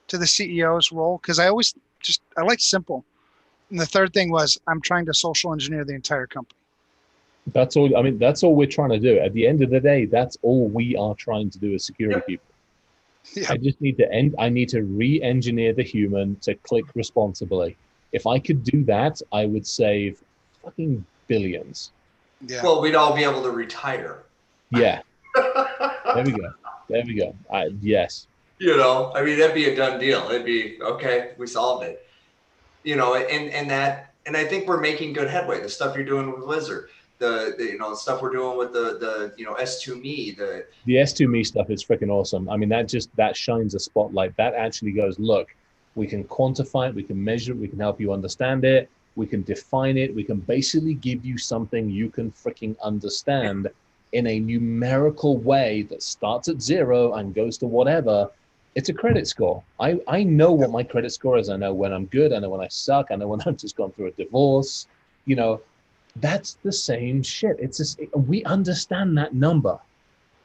to the CEO's role, because I like simple. And the third thing was, I'm trying to social engineer the entire company. That's all. I mean, that's all we're trying to do. At the end of the day, that's all we are trying to do as security people. Yeah. I just need to end. I need to re-engineer the human to click responsibly. If I could do that, I would save fucking billions. Yeah. Well, we'd all be able to retire. Yeah. There we go. There we go. Yes. You know, I mean, that'd be a done deal. It'd be okay. We solved it. You know, and I think we're making good headway. The stuff you're doing with Lizard, the you know, the stuff we're doing with the you know, S2Me, the S2Me stuff is freaking awesome. I mean, that shines a spotlight. That actually goes, look, we can quantify it, we can measure it, we can help you understand it, we can define it, we can basically give you something you can freaking understand in a numerical way that starts at 0 and goes to whatever. It's a credit score. I know what my credit score is. I know when I'm good. I know when I suck. I know when I've just gone through a divorce. You know, that's the same shit. It's just, we understand that number.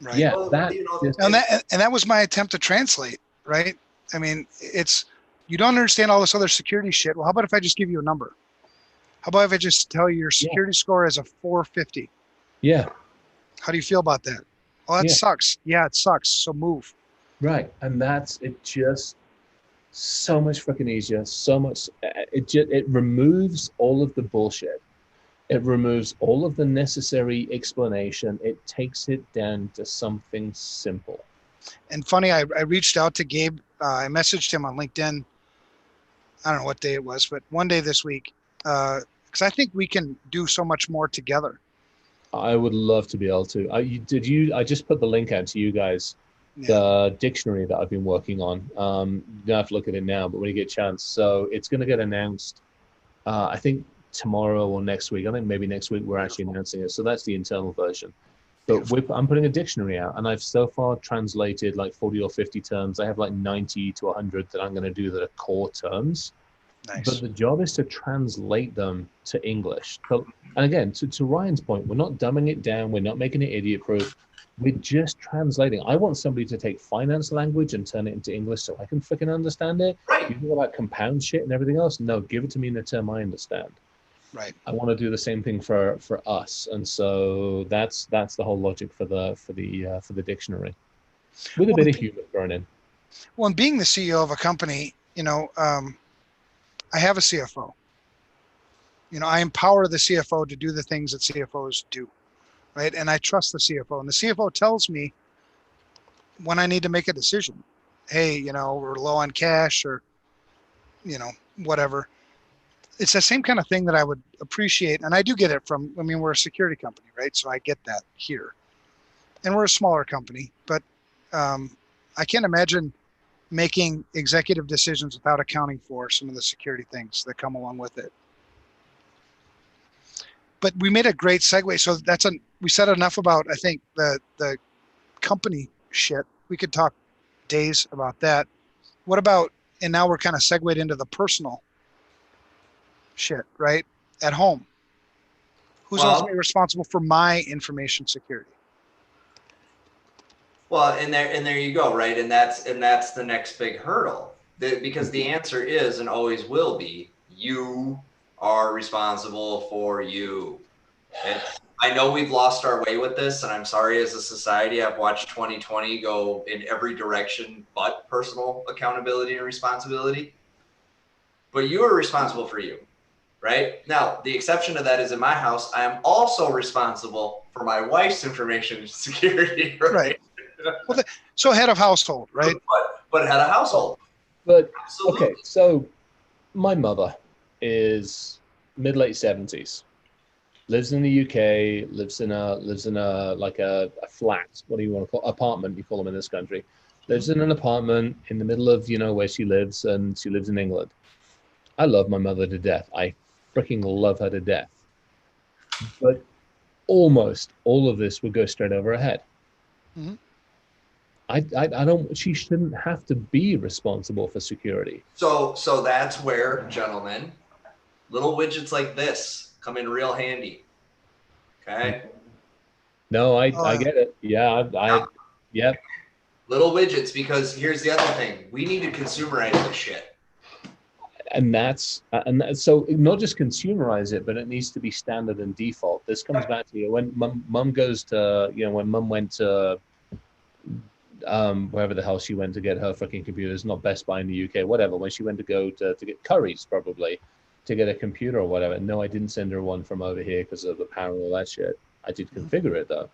Right. Yeah. well, That, you know, just, And that was my attempt to translate, right? I mean, it's, you don't understand all this other security shit. Well, how about if I just give you a number? How about if I just tell you your security score is a 450? yeah. How do you feel about that? Well, that Yeah. sucks. Yeah, it sucks. So move. Right. And that's it, just so much freaking easier. So much. It removes all of the bullshit. It removes all of the necessary explanation. It takes it down to something simple. And funny, I reached out to Gabe. I messaged him on LinkedIn. I don't know what day it was, but one day this week, because I think we can do so much more together. I would love to be able to. I just put the link out to you guys, Yeah. the dictionary that I've been working on. You don't have to look at it now, but when you get a chance. So it's going to get announced, I think tomorrow or next week. I think maybe next week we're actually announcing it. So that's the internal version. But I'm putting a dictionary out, and I've so far translated like 40 or 50 terms. I have like 90 to 100 that I'm going to do that are core terms. Nice. But the job is to translate them to English. So, and again, to Ryan's point, we're not dumbing it down. We're not making it idiot-proof. We're just translating. I want somebody to take finance language and turn it into English so I can freaking understand it. Right. You know about compound shit and everything else? No, give it to me in a term I understand. Right. I want to do the same thing for us, and so that's the whole logic for the dictionary, with a bit of humor thrown in. Well, and being the CEO of a company, you know, I have a CFO. You know, I empower the CFO to do the things that CFOs do, right? And I trust the CFO. And the CFO tells me when I need to make a decision. Hey, you know, we're low on cash, or, you know, whatever. It's the same kind of thing that I would appreciate. And I do get it from, I mean, we're a security company, right? So I get that here. And we're a smaller company, but I can't imagine making executive decisions without accounting for some of the security things that come along with it. But we made a great segue. So we said enough about, I think, the company shit. We could talk days about that. What about, and now we're kind of segued into the personal shit, right? At home. Who's ultimately responsible for my information security? Well, and there you go, right? And that's the next big hurdle, because the answer is and always will be, you are responsible for you. And I know we've lost our way with this, and I'm sorry, as a society, I've watched 2020 go in every direction but personal accountability and responsibility. But you are responsible for you, right? Now, the exception to that is in my house, I am also responsible for my wife's information security, right? Well, so head of household, right? But head of household. But Absolutely. okay, so my mother is mid-late 70s, lives in the UK, lives in a like a flat. What do you want to call apartment? You call them in this country. Lives in an apartment in the middle of, you know, where she lives, and she lives in England. I love my mother to death. I freaking love her to death. But almost all of this would go straight over her head. Mm-hmm. I don't. She shouldn't have to be responsible for security. So that's where, gentlemen, little widgets like this come in real handy. Okay. No, I get it. Yeah, yep. Little widgets, because here's the other thing: we need to consumerize this shit. so not just consumerize it, but it needs to be standard and default. This comes back to when mum goes to, when mum went to wherever the hell she went to get her fucking computers, not Best Buy in the UK, whatever, when she went to go to get Curry's probably to get a computer or whatever. No, I didn't send her one from over here because of the power and all that shit. I did configure it though.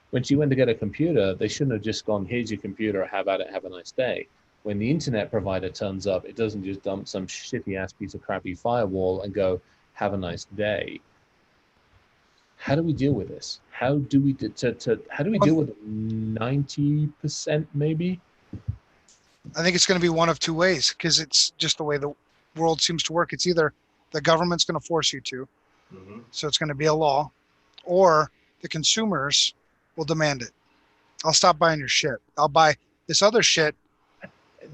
When she went to get a computer, they shouldn't have just gone, here's your computer, have at it, have a nice day. When the internet provider turns up, it doesn't just dump some shitty ass piece of crappy firewall and go, have a nice day. How do we deal with this? How do we deal with 90% maybe? I think it's going to be one of two ways, because it's just the way the world seems to work. It's either the government's going to force you to, so it's going to be a law, or the consumers will demand it. I'll stop buying your shit. I'll buy this other shit.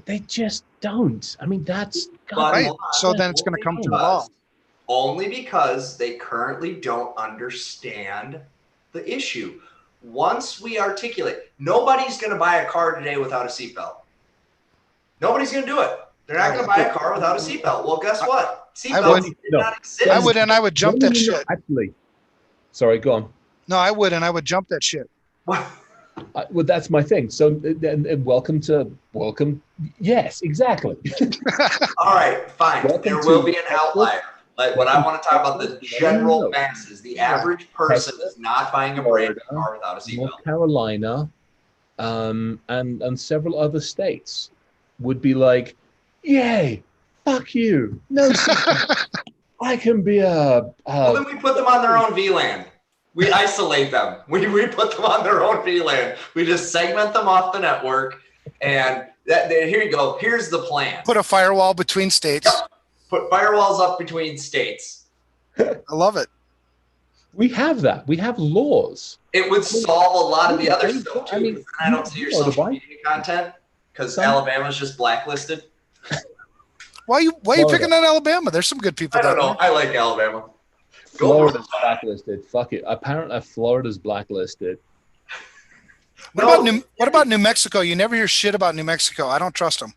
They just don't. I mean, that's right. So then it's going to come through law. Only because they currently don't understand the issue. Once we articulate, nobody's going to buy a car today without a seatbelt. Nobody's going to do it. They're not going to buy a car without a seatbelt. Well, guess what? Seatbelts did not exist. I would, and I would jump that shit. Actually, sorry, go on. No, I would, and I would jump that shit. What? Well, that's my thing. So, welcome. Yes, exactly. All right, fine. There will be an outlier. Like what I want to talk about, the general masses, the average person is not buying a brand new car without a seatbelt. North Carolina, and several other states would be like, "Yay, fuck you, no seatbelt. I can be a." Well, then we put them on their own VLAN. We isolate them. We put them on their own VLAN. We just segment them off the network, and here you go. Here's the plan. Put a firewall between states. Yep. Put firewalls up between states. I love it. We have that. We have laws. It would solve a lot of the other stuff too. I mean, I don't see your social media content because Alabama's just blacklisted. Why are you picking on Alabama? There's some good people. I don't know. I like Alabama. Florida's blacklisted. Fuck it. Apparently, Florida's blacklisted. What about New Mexico? You never hear shit about New Mexico. I don't trust them.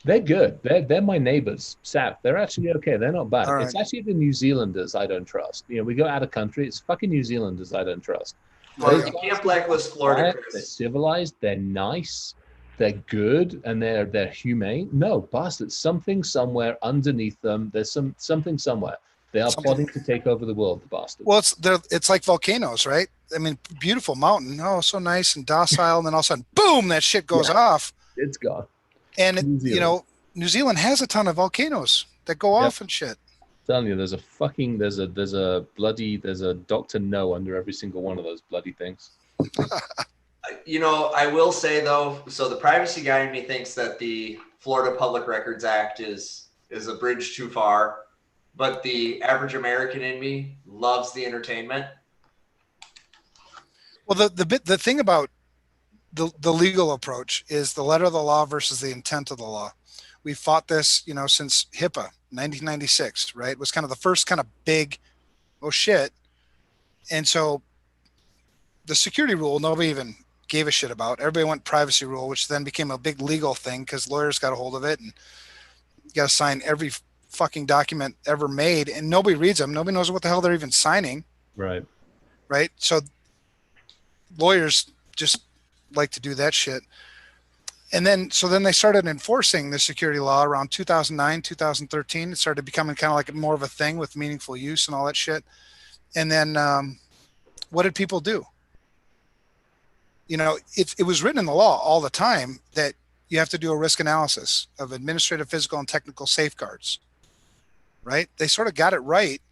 They're good. They're my neighbors. Sap. They're actually okay. They're not bad. Right. It's actually the New Zealanders I don't trust. We go out of country. It's fucking New Zealanders I don't trust. Well, you can't blacklist Florida. They're civilized. They're nice. They're good, and they're humane. No, bastards. Something somewhere underneath them. There's something somewhere. They are plotting to take over the world, the bastards. Well, it's like volcanoes, right? I mean, beautiful mountain. Oh, so nice and docile. And then all of a sudden, boom, that shit goes off. It's gone. And, New Zealand has a ton of volcanoes that go off and shit. I'm telling you, there's a Dr. No under every single one of those bloody things. I will say, though, so the privacy guy in me thinks that the Florida Public Records Act is a bridge too far. But the average American in me loves the entertainment. Well, the thing about the legal approach is the letter of the law versus the intent of the law. We fought this, since HIPAA, 1996, right? It was kind of the first kind of big, oh shit. And so the security rule, nobody even gave a shit about. Everybody went privacy rule, which then became a big legal thing because lawyers got a hold of it and you got to sign every fucking document ever made, and nobody reads them. Nobody knows what the hell they're even signing. Right. So lawyers just like to do that shit. And then they started enforcing the security law around 2009, 2013. It started becoming kind of like more of a thing with meaningful use and all that shit. And then what did people do? It was written in the law all the time that you have to do a risk analysis of administrative, physical, and technical safeguards. Right? They sort of got it right.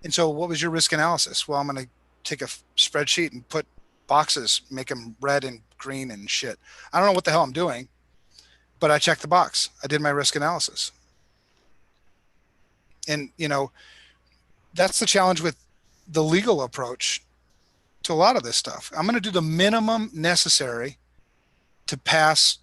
And so what was your risk analysis? Well, I'm going to take a spreadsheet and put boxes, make them red and green and shit. I don't know what the hell I'm doing, but I checked the box. I did my risk analysis. And, that's the challenge with the legal approach to a lot of this stuff. I'm going to do the minimum necessary to pass.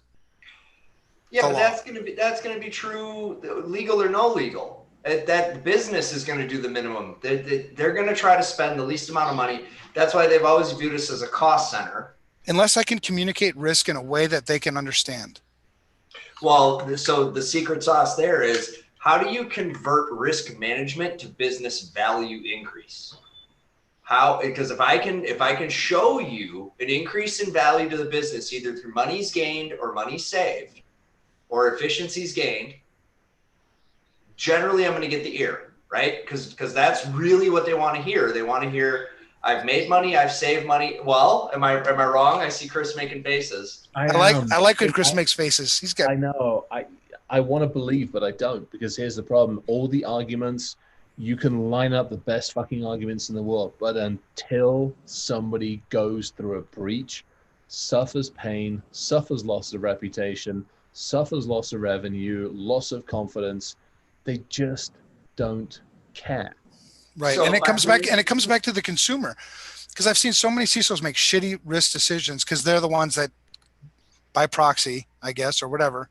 Yeah, but that's going to be true, legal or no legal. That business is going to do the minimum. They're going to try to spend the least amount of money. That's why they've always viewed us as a cost center. Unless I can communicate risk in a way that they can understand. Well, so the secret sauce there is how do you convert risk management to business value increase? How, because if I can show you an increase in value to the business, either through monies gained or money saved or efficiencies gained, generally I'm going to get the ear, right? Because that's really what they want to hear. They want to hear, I've made money, I've saved money. Well, am I wrong? I see Chris making faces. I like when Chris makes faces. He's got. I know. I want to believe, but I don't, because here's the problem. All the arguments, you can line up the best fucking arguments in the world, but until somebody goes through a breach, suffers pain, suffers loss of reputation, suffers loss of revenue, loss of confidence, they just don't care. Right. So and it comes back to the consumer, because I've seen so many CISOs make shitty risk decisions because they're the ones that by proxy, I guess, or whatever.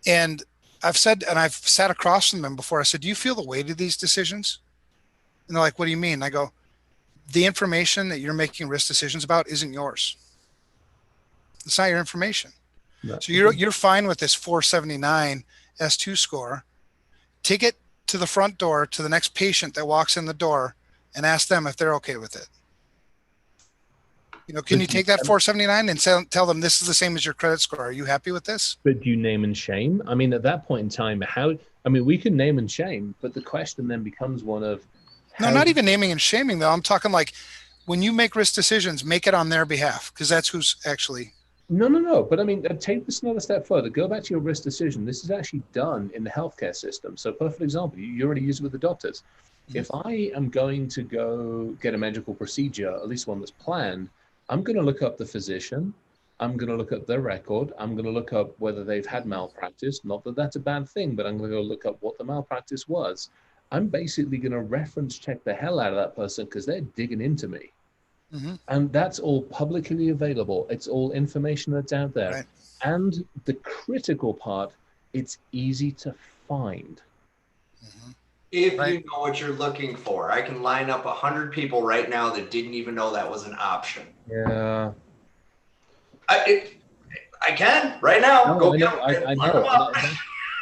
And I've sat across from them before. I said, do you feel the weight of these decisions? And they're like, what do you mean? I go, the information that you're making risk decisions about isn't yours. It's not your information. No. So you're fine with this 479 S2 score. Take it to the front door to the next patient that walks in the door and ask them if they're okay with it. Can you take that 479 and tell them this is the same as your credit score? Are you happy with this? But do you name and shame? I mean, at that point in time, we can name and shame, but the question then becomes one of... No, not even naming and shaming, though. I'm talking like when you make risk decisions, make it on their behalf, because that's who's actually... No. But I mean, take this another step further. Go back to your risk decision. This is actually done in the healthcare system. So perfect example, you already use it with the doctors. Mm-hmm. If I am going to go get a medical procedure, at least one that's planned, I'm going to look up the physician. I'm going to look up their record. I'm going to look up whether they've had malpractice. Not that that's a bad thing, but I'm going to go look up what the malpractice was. I'm basically going to reference check the hell out of that person because they're digging into me. Mm-hmm. And that's all publicly available. It's all information that's out there. Right. And the critical part, it's easy to find. Mm-hmm. If you know what you're looking for. I can line up 100 people right now that didn't even know that was an option. Yeah. I can right now. Go get them. I know.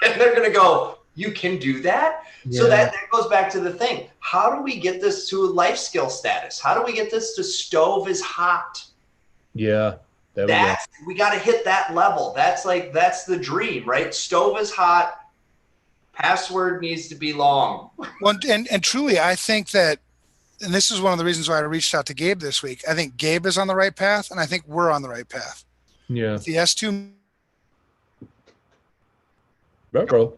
And they're going to go, you can do that? Yeah. So that goes back to the thing. How do we get this to a life skill status? How do we get this to stove is hot? Yeah. We got to hit that level. That's the dream, right? Stove is hot. Password needs to be long. Well, and truly, I think that, and this is one of the reasons why I reached out to Gabe this week. I think Gabe is on the right path, and I think we're on the right path. Yeah. With the S2. Bro.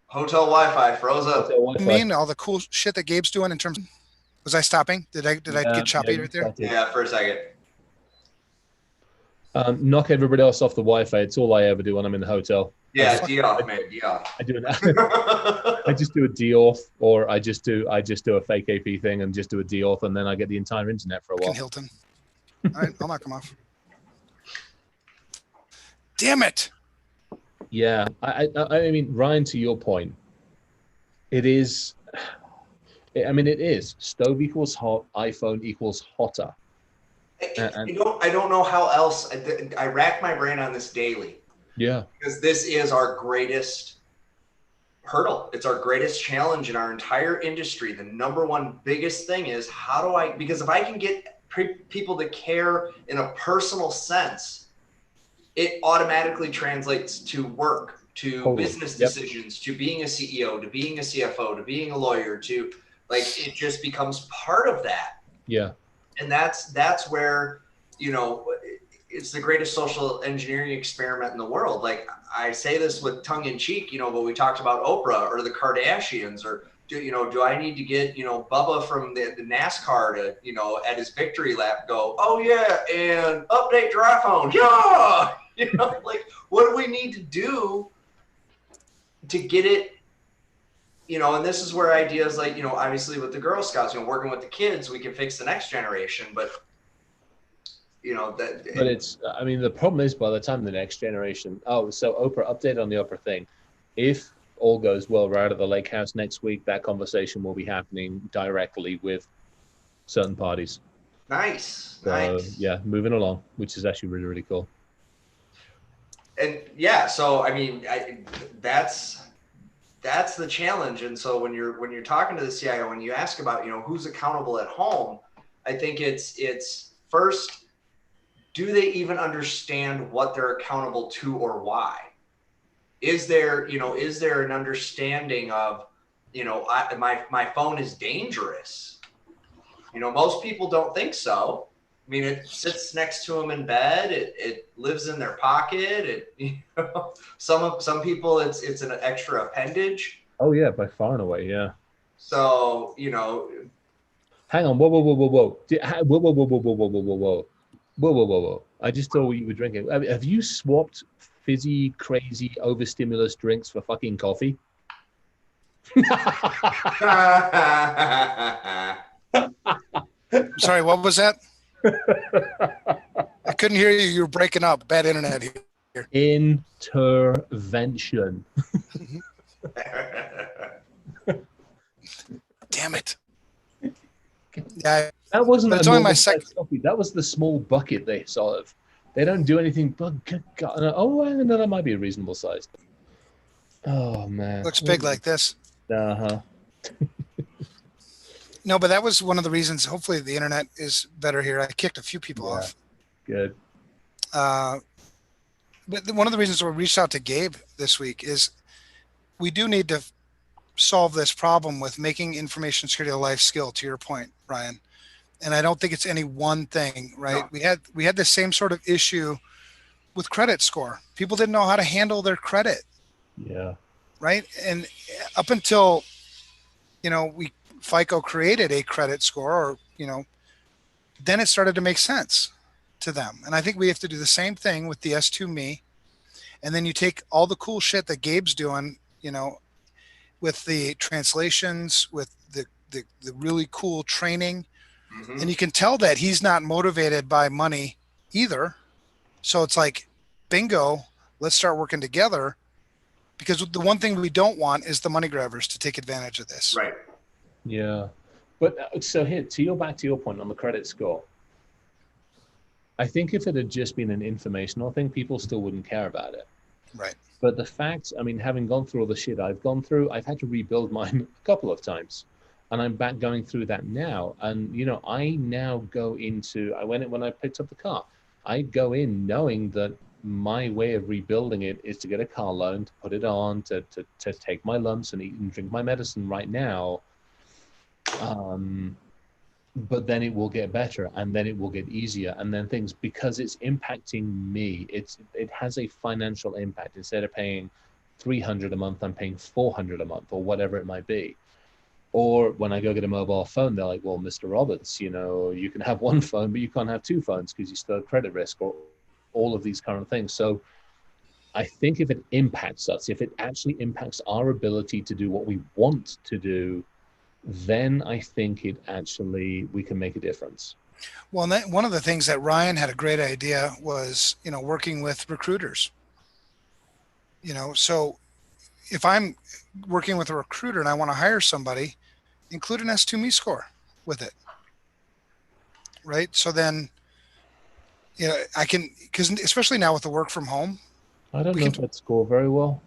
Hotel Wi-Fi froze up. I mean, all the cool shit that Gabe's doing in terms of, was I stopping? Did I get choppy right there? Yeah, for a second. Knock everybody else off the Wi-Fi. It's all I ever do when I'm in the hotel. Yeah, D-off, man, D-off. I do it. I just do a D-off, or I just do a fake AP thing and just do a D-off, and then I get the entire internet for a while. Hilton. All right, I'll knock him off. Damn it. Yeah, I mean, Ryan, to your point, it is. I mean, it is. Stove equals hot. iPhone equals hotter. I don't know how else. I rack my brain on this daily. Yeah. Because this is our greatest hurdle. It's our greatest challenge in our entire industry. The number one biggest thing is because if I can get people to care in a personal sense, it automatically translates to work, to business decisions, to being a CEO, to being a CFO, to being a lawyer, to it just becomes part of that. Yeah. And that's where, it's the greatest social engineering experiment in the world. Like I say this with tongue in cheek, but we talked about Oprah or the Kardashians, or do I need to get, Bubba from the NASCAR to, at his victory lap go, oh yeah, and update your iPhone. Yeah. What do we need to do to get it, and this is where ideas like, obviously with the Girl Scouts, working with the kids, we can fix the next generation, but but it's, I mean, the problem is by the time the next generation, so Oprah, update on the Oprah thing. If all goes well, we're out of the lake house next week, that conversation will be happening directly with certain parties. Nice. Yeah, moving along, which is actually really, really cool. And yeah, so I mean, that's that's the challenge. And so when you're talking to the CIO, when you ask about, who's accountable at home, I think it's first, do they even understand what they're accountable to or why? Is there an understanding of, my phone is dangerous? Most people don't think so. I mean, it sits next to them in bed. It lives in their pocket. Some people it's an extra appendage. Oh yeah, by far and away, yeah. So Hang on, whoa, whoa, whoa, whoa, whoa, whoa, whoa, whoa, whoa, whoa, whoa, whoa, whoa, whoa, whoa, whoa, whoa, whoa. I just thought you were drinking. Have you swapped fizzy, crazy, overstimulus drinks for fucking coffee? Sorry, what was that? I couldn't hear you. You were breaking up. Bad internet here. Intervention. Damn it. Yeah, that wasn't. But it's only my second. Coffee. That was the small bucket they sort of. They don't do anything but. Oh, no, that might be a reasonable size. Oh man. Looks big like this. Uh-huh. No, but that was one of the reasons. Hopefully the internet is better here. I kicked a few people off. Good. But one of the reasons we reached out to Gabe this week is we do need to solve this problem with making information security a life skill, to your point, Ryan. And I don't think it's any one thing, right? No. We had the same sort of issue with credit score. People didn't know how to handle their credit. Yeah. Right. And up until, FICO created a credit score, or, then it started to make sense to them. And I think we have to do the same thing with the S2Me. And then you take all the cool shit that Gabe's doing, with the translations, with the really cool training. Mm-hmm. And you can tell that he's not motivated by money either. So it's like, bingo, let's start working together. Because the one thing we don't want is the money grabbers to take advantage of this. Right. Yeah. But so here, back to your point on the credit score. I think if it had just been an informational thing, people still wouldn't care about it. Right. But the fact, having gone through all the shit I've gone through, I've had to rebuild mine a couple of times. And I'm back going through that now. And, I now go into, when I picked up the car, I go in knowing that my way of rebuilding it is to get a car loan, to put it on, to take my lumps and eat and drink my medicine right now. But then it will get better, and then it will get easier, and then things, because it's impacting me, it has a financial impact. Instead of paying $300 a month, I'm paying $400 a month, or whatever it might be. Or when I go get a mobile phone, they're like, well, Mr. Roberts, you can have one phone, but you can't have two phones because you still have credit risk, or all of these current things. So I think if it impacts us, if it actually impacts our ability to do what we want to do, then I think we can make a difference. Well, and one of the things that Ryan had a great idea was, working with recruiters. So if I'm working with a recruiter and I want to hire somebody, include an S2Me score with it. Right. So then, I can, because especially now with the work from home. I don't know if I'd score very well.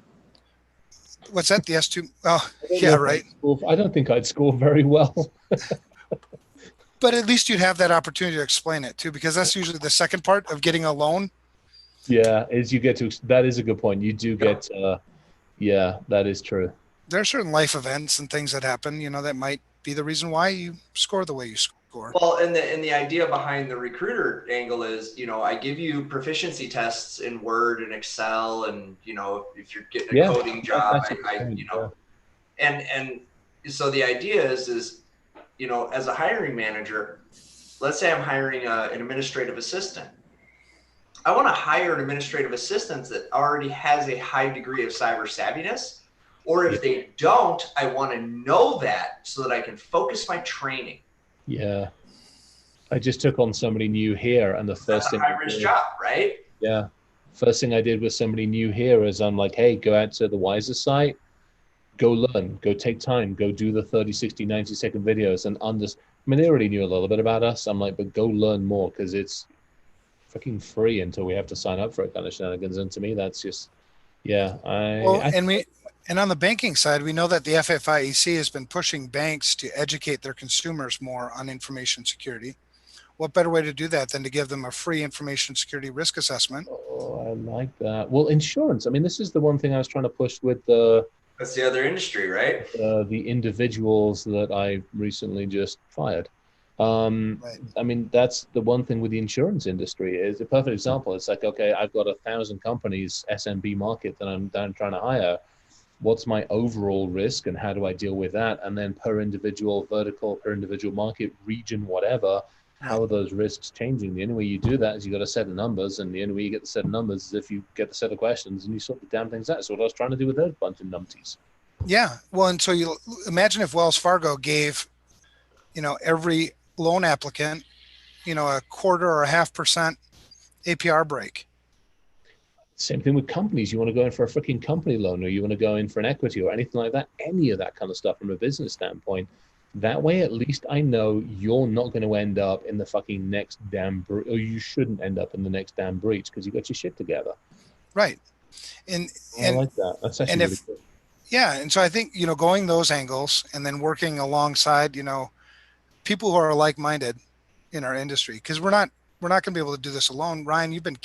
What's that? The S2? Oh, yeah, right. I don't think I'd score very well. But at least you'd have that opportunity to explain it too, because that's usually the second part of getting a loan. Yeah, that is a good point. You do get, yeah, that is true. There are certain life events and things that happen, that might be the reason why you score the way you score. Well, and the idea behind the recruiter angle is, I give you proficiency tests in Word and Excel, and if you're getting a coding job, and so the idea is as a hiring manager, let's say I'm hiring an administrative assistant. I want to hire an administrative assistant that already has a high degree of cyber savviness, or if they don't, I want to know that so that I can focus my training. Yeah, I just took on somebody new here, and the first thing, high-risk job, right? Yeah, first thing I did with somebody new here is I'm like, hey, go out to the Wiser site, go learn, go take time, go do the 30, 60, 90-second videos, and they already knew a little bit about us. I'm like, but go learn more, because it's freaking free until we have to sign up for it, kind of shenanigans. And to me, that's just, And on the banking side, we know that the FFIEC has been pushing banks to educate their consumers more on information security. What better way to do that than to give them a free information security risk assessment? Oh, I like that. Well, insurance. I mean, this is the one thing I was trying to push with the That's the other industry, right? individuals that I recently just fired. Right. I mean, that's the one thing with the insurance industry is a perfect example. It's like, okay, I've got 1,000 companies, SMB market that I'm trying to hire. What's my overall risk and how do I deal with that? And then per individual vertical, per individual market, region, whatever, Right. how are those risks changing? The only way you do that is you got a set of numbers, and the only way you get the set of numbers is if you get the set of questions and you sort the damn things out. So what I was trying to do with those bunch of numpties. Yeah. Well, and so you imagine if Wells Fargo gave, every loan applicant, a quarter or a 0.5% APR break. Same thing with companies. You want to go in for a freaking company loan, or you want to go in for an equity or anything like that, any of that kind of stuff from a business standpoint. That way, at least I know you're not going to end up in the fucking next damn or you shouldn't end up in the next damn breach because you got your shit together. Right. And I like that. That's actually and really if cool. yeah, and so I think, going those angles and then working alongside, people who are like-minded in our industry, because we're not going to be able to do this alone. Ryan, you've been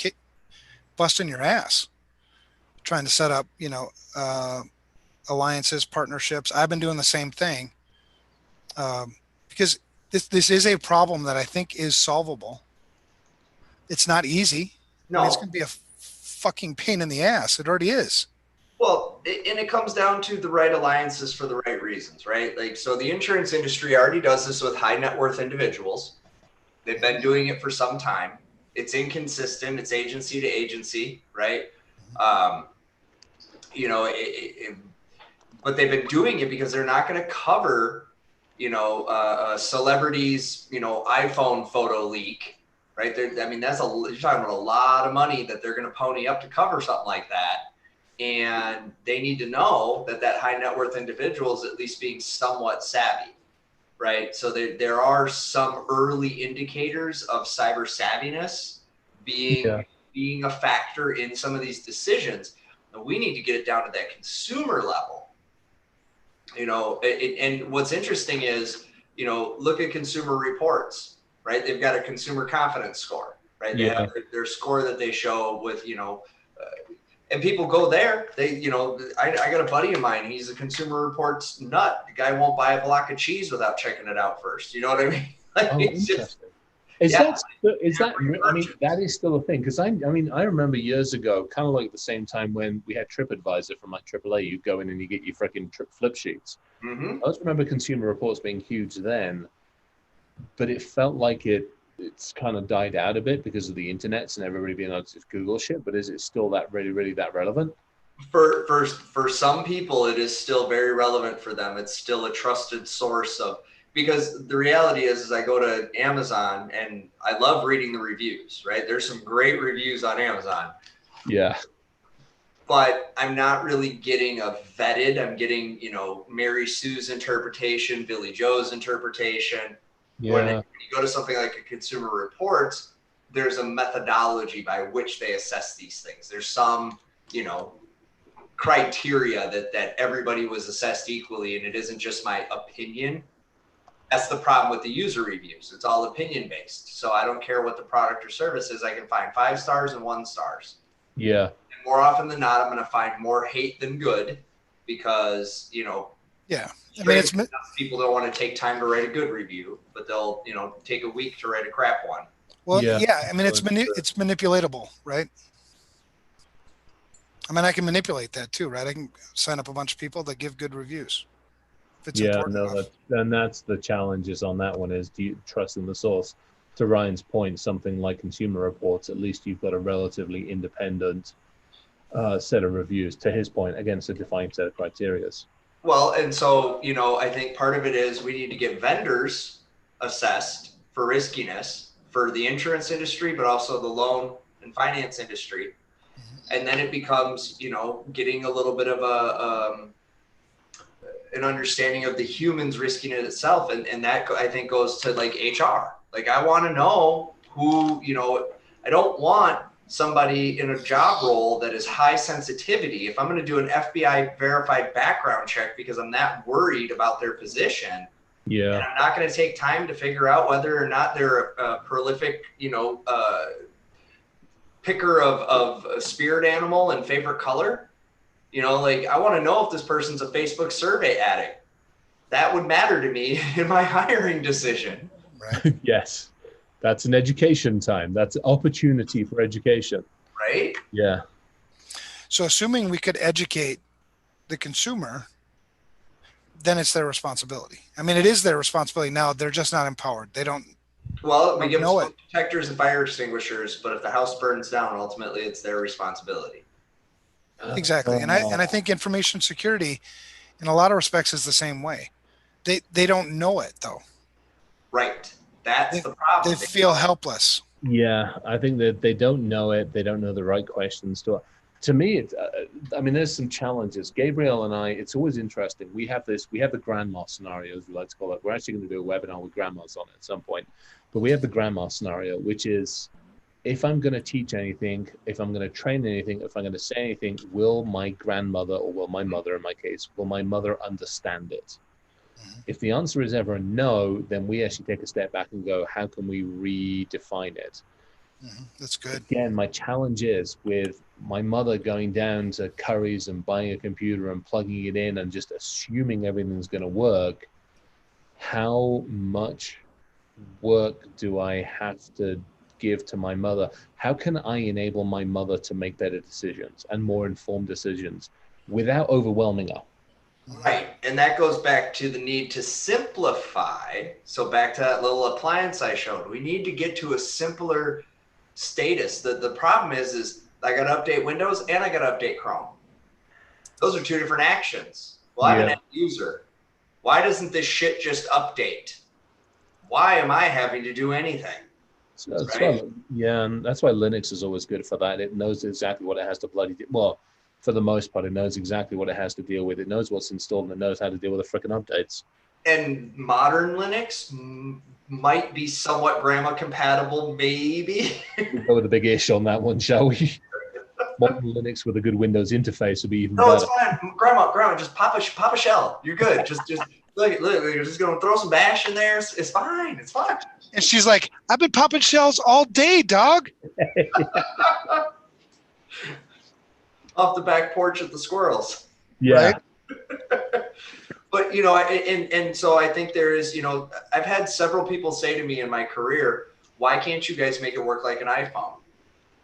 busting your ass trying to set up, alliances, partnerships. I've been doing the same thing, because this is a problem that I think is solvable. It's not easy. I mean, it's No. going to be a fucking pain in the ass. It already is. Well, and it comes down to the right alliances for the right reasons, right? Like, so the insurance industry already does this with high net worth individuals. They've been doing it for some time. It's inconsistent. It's agency to agency, right? You know, but they've been doing it because they're not going to cover, celebrities, iPhone photo leak, right? I mean, you're talking about a lot of money that they're going to pony up to cover something like that. And they need to know that high net worth individual is at least being somewhat savvy, right? So there are some early indicators of cyber savviness being a factor in some of these decisions. And we need to get it down to that consumer level. And what's interesting is, look at Consumer Reports, right? They've got a consumer confidence score, right? They have their score that they show with, and people go there. I got a buddy of mine. He's a Consumer Reports nut. The guy won't buy a block of cheese without checking it out first. You know what I mean? Interesting. I mean, that is still a thing. Because I remember years ago, kind of like the same time when we had TripAdvisor from like AAA, you go in and you get your freaking trip flip sheets. Mm-hmm. I just remember Consumer Reports being huge then, but it felt like it's kind of died out a bit because of the internet and everybody being able to just Google shit. But is it still that really that relevant? For some people, it is still very relevant for them. It's still a trusted source because the reality is I go to Amazon and I love reading the reviews, right? There's some great reviews on Amazon. Yeah. But I'm not really getting a vetted. I'm getting, Mary Sue's interpretation, Billy Joe's interpretation. Yeah. When you go to something like a Consumer Reports, there's a methodology by which they assess these things. There's some, criteria that everybody was assessed equally, and it isn't just my opinion. That's the problem with the user reviews. It's all opinion based. So I don't care what the product or service is. I can find 5 stars and 1 stars. Yeah. And more often than not, I'm going to find more hate than good because, Yeah. I mean, people don't want to take time to write a good review, but they'll, take a week to write a crap one. Well, yeah. I mean, it's manipulatable, right? I mean, I can manipulate that too, right? I can sign up a bunch of people that give good reviews. If it's important enough. That's the challenges on that one is, do you trust in the source? To Ryan's point, something like Consumer Reports, at least you've got a relatively independent set of reviews. To his point, against a defined set of criteria. Well, and so, I think part of it is we need to get vendors assessed for riskiness for the insurance industry, but also the loan and finance industry. And then it becomes, getting a little bit of an understanding of the human's risking it itself. And that, I think, goes to like HR. Like, I want to know who, I don't want somebody in a job role that is high sensitivity, if I'm going to do an FBI verified background check because I'm that worried about their position, and I'm not going to take time to figure out whether or not they're a prolific, picker of a spirit animal and favorite color, like I want to know if this person's a Facebook survey addict. That would matter to me in my hiring decision. Right. Yes. That's an education time. That's an opportunity for education. Right? Yeah. So assuming we could educate the consumer, then it's their responsibility. I mean, it is their responsibility now. They're just not empowered. They don't. Well, we give them smoke detectors and fire extinguishers, but if the house burns down, ultimately it's their responsibility. Exactly. And I think information security in a lot of respects is the same way. They don't know it though. Right. That's the problem. They feel helpless. Yeah, I think that they don't know it. They don't know the right questions to me. It's, there's some challenges. Gabriel and I, it's always interesting. We have the grandma scenario, as we like to call it. We're actually going to do a webinar with grandmas on it at some point. But we have the grandma scenario, which is if I'm going to teach anything, if I'm going to train anything, if I'm going to say anything, will my grandmother, or will my mother in my case, will my mother understand it? If the answer is ever no, then we actually take a step back and go, how can we redefine it? That's good. Again, my challenge is with my mother going down to Curry's and buying a computer and plugging it in and just assuming everything's going to work. How much work do I have to give to my mother? How can I enable my mother to make better decisions and more informed decisions without overwhelming her? Right. And that goes back to the need to simplify. So back to that little appliance I showed. We need to get to a simpler status. The problem is I got to update Windows and I got to update Chrome. Those are two different actions. Well, I'm an end user. Why doesn't this shit just update? Why am I having to do anything? So that's and that's why Linux is always good for that. It knows exactly what it has to bloody do. Well, for the most part, it knows exactly what it has to deal with. It knows what's installed and it knows how to deal with the frickin' updates. And modern Linux might be somewhat grandma compatible, maybe. We'll go with a big ish on that one, shall we? Modern Linux with a good Windows interface would be even better. No, it's fine. Grandma, just pop a shell. You're good. Just look, you're just going to throw some bash in there. It's fine. It's fine. And she's like, I've been popping shells all day, dog. Off the back porch of the squirrels. Yeah. Right? But, and so I think there is, I've had several people say to me in my career, why can't you guys make it work like an iPhone?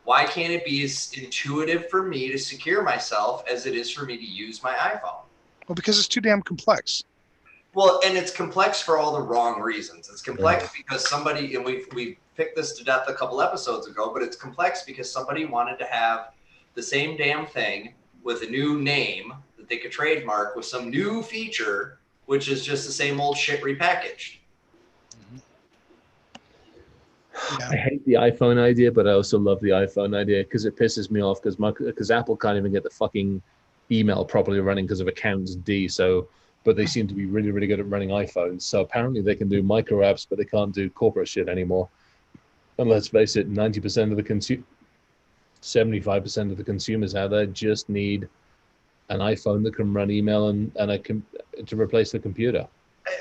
Why can't it be as intuitive for me to secure myself as it is for me to use my iPhone? Well, because it's too damn complex. Well, and it's complex for all the wrong reasons. It's complex because somebody, and we picked this to death a couple episodes ago, but it's complex because somebody wanted to have the same damn thing with a new name that they could trademark with some new feature, which is just the same old shit repackaged. Yeah. I hate the iPhone idea, but I also love the iPhone idea because it pisses me off because Apple can't even get the fucking email properly running because of accounts D. But they seem to be really, really good at running iPhones. So apparently they can do micro apps, but they can't do corporate shit anymore. And let's face it, 90% of the 75% of the consumers out there just need an iPhone that can run email and to replace the computer.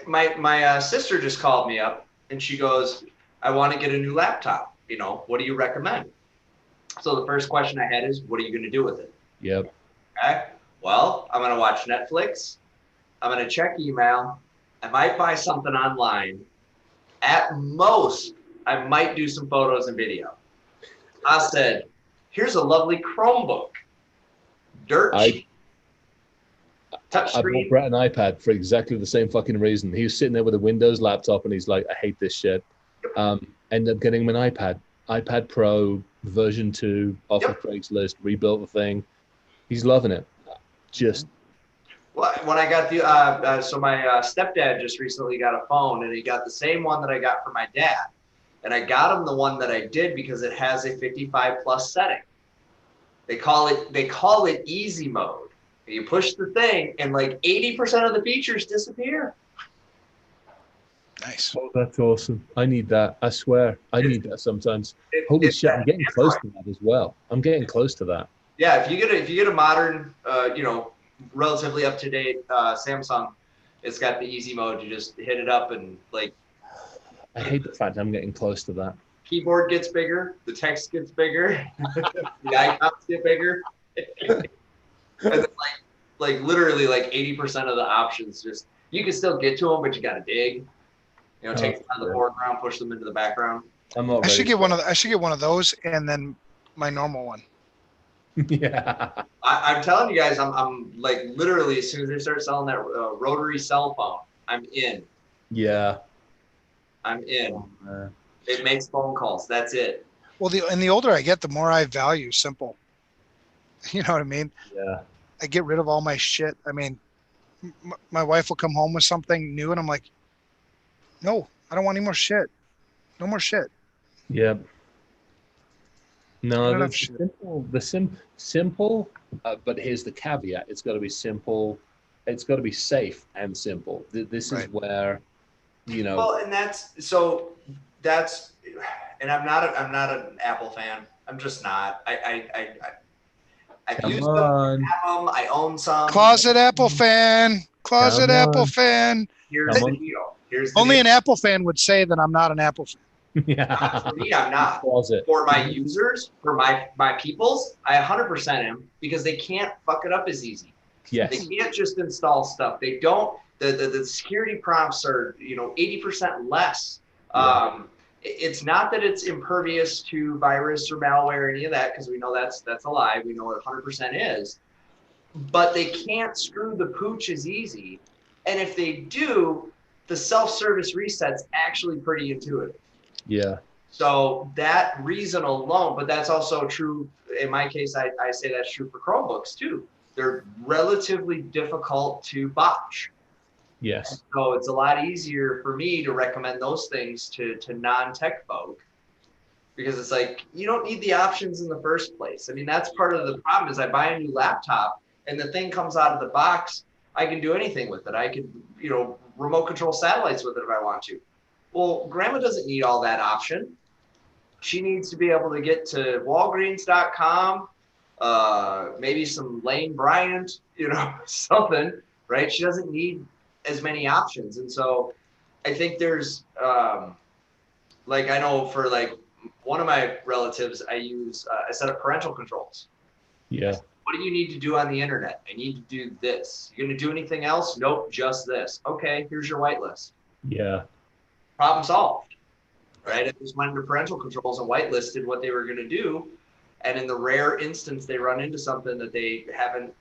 My sister just called me up and she goes, I want to get a new laptop. What do you recommend? So the first question I had is, what are you going to do with it? Yep. Okay. Well, I'm going to watch Netflix. I'm going to check email. I might buy something online. At most, I might do some photos and video. I said, here's a lovely Chromebook. Dirt cheap. I bought Brett an iPad for exactly the same fucking reason. He was sitting there with a Windows laptop and he's like, I hate this shit. Ended up getting him an iPad Pro version 2 off of Craigslist, rebuilt the thing. He's loving it. Well, when I got so my stepdad just recently got a phone and he got the same one that I got for my dad. And I got him the one that I did because it has a 55+ setting. They call it easy mode. You push the thing and like 80% of the features disappear. Nice. Oh, that's awesome. I need that. I swear. I need that sometimes. Holy shit, I'm getting close to that as well. I'm getting close to that. Yeah, if you get a modern, relatively up to date Samsung, it's got the easy mode. You just hit it up and like. I hate the fact I'm getting close to that. Keyboard gets bigger, the text gets bigger, the icons get bigger, and then like literally like 80% of the options just you can still get to them, but you got to dig. Take them out of the foreground, push them into the background. I'm not I should ready get for one of I should get one of those, and then my normal one. Yeah. I'm telling you guys, I'm like literally as soon as they start selling that rotary cell phone, I'm in. Yeah. I'm in. It makes phone calls. That's it. Well, the older I get, the more I value simple. You know what I mean? Yeah. I get rid of all my shit. I mean, my wife will come home with something new, and I'm like, no, I don't want any more shit. No more shit. Yeah. No, Enough the shit. simple, but here's the caveat. It's got to be simple. It's got to be safe and simple. This is where, Well, and and I'm not an Apple fan. I'm just not. I've Come used on. them, have them, I own some. Closet Apple fan. Closet Come Apple on. fan. Here's Come the on. deal. Here's the Only deal. an Apple fan would say that I'm not an Apple fan. Yeah. For me, I'm not. Closet. For my users, for my peoples, I 100% am because they can't fuck it up as easy. Yes. They can't just install stuff. They don't. The security prompts are 80% less. Yeah. It's not that it's impervious to virus or malware or any of that, because we know that's a lie. We know it 100% is. But they can't screw the pooch as easy. And if they do, the self-service reset's actually pretty intuitive. Yeah. So that reason alone, but that's also true. In my case, I say that's true for Chromebooks too. They're relatively difficult to botch. Yes. So it's a lot easier for me to recommend those things to non-tech folk, because it's like, you don't need the options in the first place. I mean, that's part of the problem is I buy a new laptop and the thing comes out of the box. I can do anything with it. I can, remote control satellites with it if I want to. Well, grandma doesn't need all that option. She needs to be able to get to Walgreens.com, maybe some Lane Bryant, something, right? She doesn't need as many options. And so I think there's, I know for one of my relatives, I set up parental controls. Yeah. What do you need to do on the internet? I need to do this. You going to do anything else? Nope, just this. Okay, here's your whitelist. Yeah. Problem solved, right? I just went into parental controls and whitelisted what they were going to do. And in the rare instance they run into something that they haven't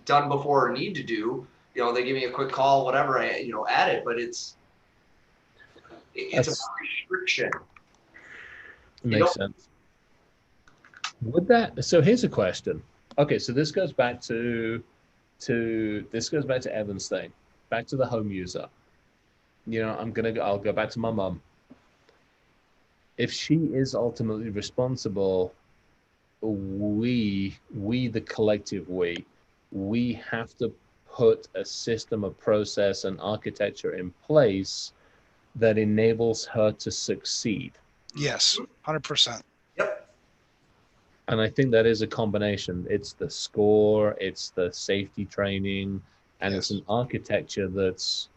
done before or need to do, they give me a quick call, whatever, I add it. But it's a restriction. Makes sense. So here's a question. Okay, so this goes back to Evan's thing, back to the home user. I'll go back to my mom. If she is ultimately responsible, we the collective we have to put a system of process and architecture in place that enables her to succeed. Yes, 100%. Yep. And I think that is a combination. It's the score, it's the safety training, and it's an architecture that's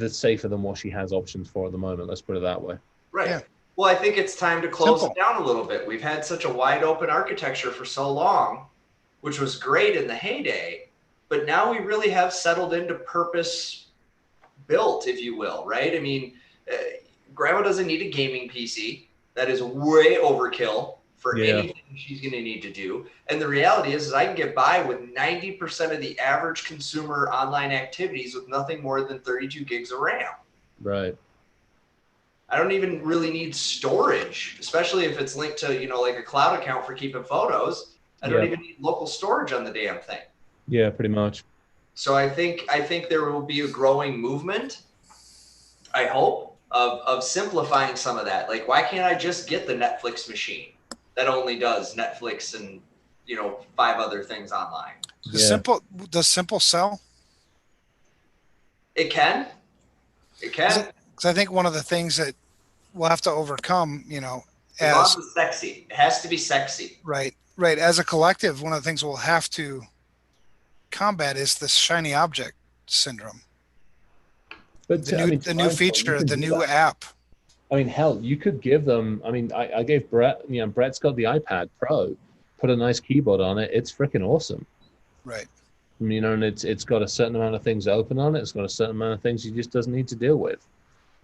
safer than what she has options for at the moment. Let's put it that way. Right. Yeah. Well, I think it's time to close it down a little bit. We've had such a wide open architecture for so long, which was great in the heyday, but now we really have settled into purpose built, if you will, right? I mean, grandma doesn't need a gaming PC. That is way overkill for anything she's going to need to do. And the reality is I can get by with 90% of the average consumer online activities with nothing more than 32 gigs of RAM. Right. I don't even really need storage, especially if it's linked to, like a cloud account for keeping photos. I don't even need local storage on the damn thing. Yeah, pretty much. So I think there will be a growing movement, I hope, of simplifying some of that. Like, why can't I just get the Netflix machine that only does Netflix and 5 other things online? Does Simple sell? It can. It can. Because I think one of the things that we'll have to overcome, As long as it's sexy. It has to be sexy. right, as a collective, one of the things we'll have to combat is this shiny object syndrome. But The new feature, the new app. I mean, hell, you could give them. I mean, I gave Brett. Brett's got the iPad Pro. Put a nice keyboard on it. It's freaking awesome. Right. And it's got a certain amount of things open on it. It's got a certain amount of things he just doesn't need to deal with,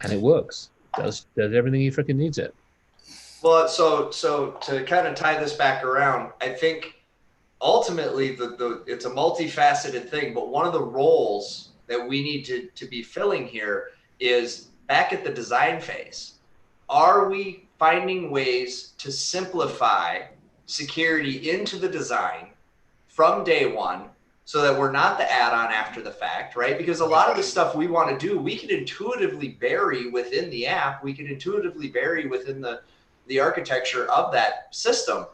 and it works. Does everything he freaking needs it. Well, so to kind of tie this back around, I think ultimately it's a multifaceted thing, but one of the roles that we need to be filling here is back at the design phase. Are we finding ways to simplify security into the design from day one so that we're not the add-on after the fact, right? Because a lot of the stuff we want to do, we can intuitively bury within the app. We can intuitively bury within the architecture of that system.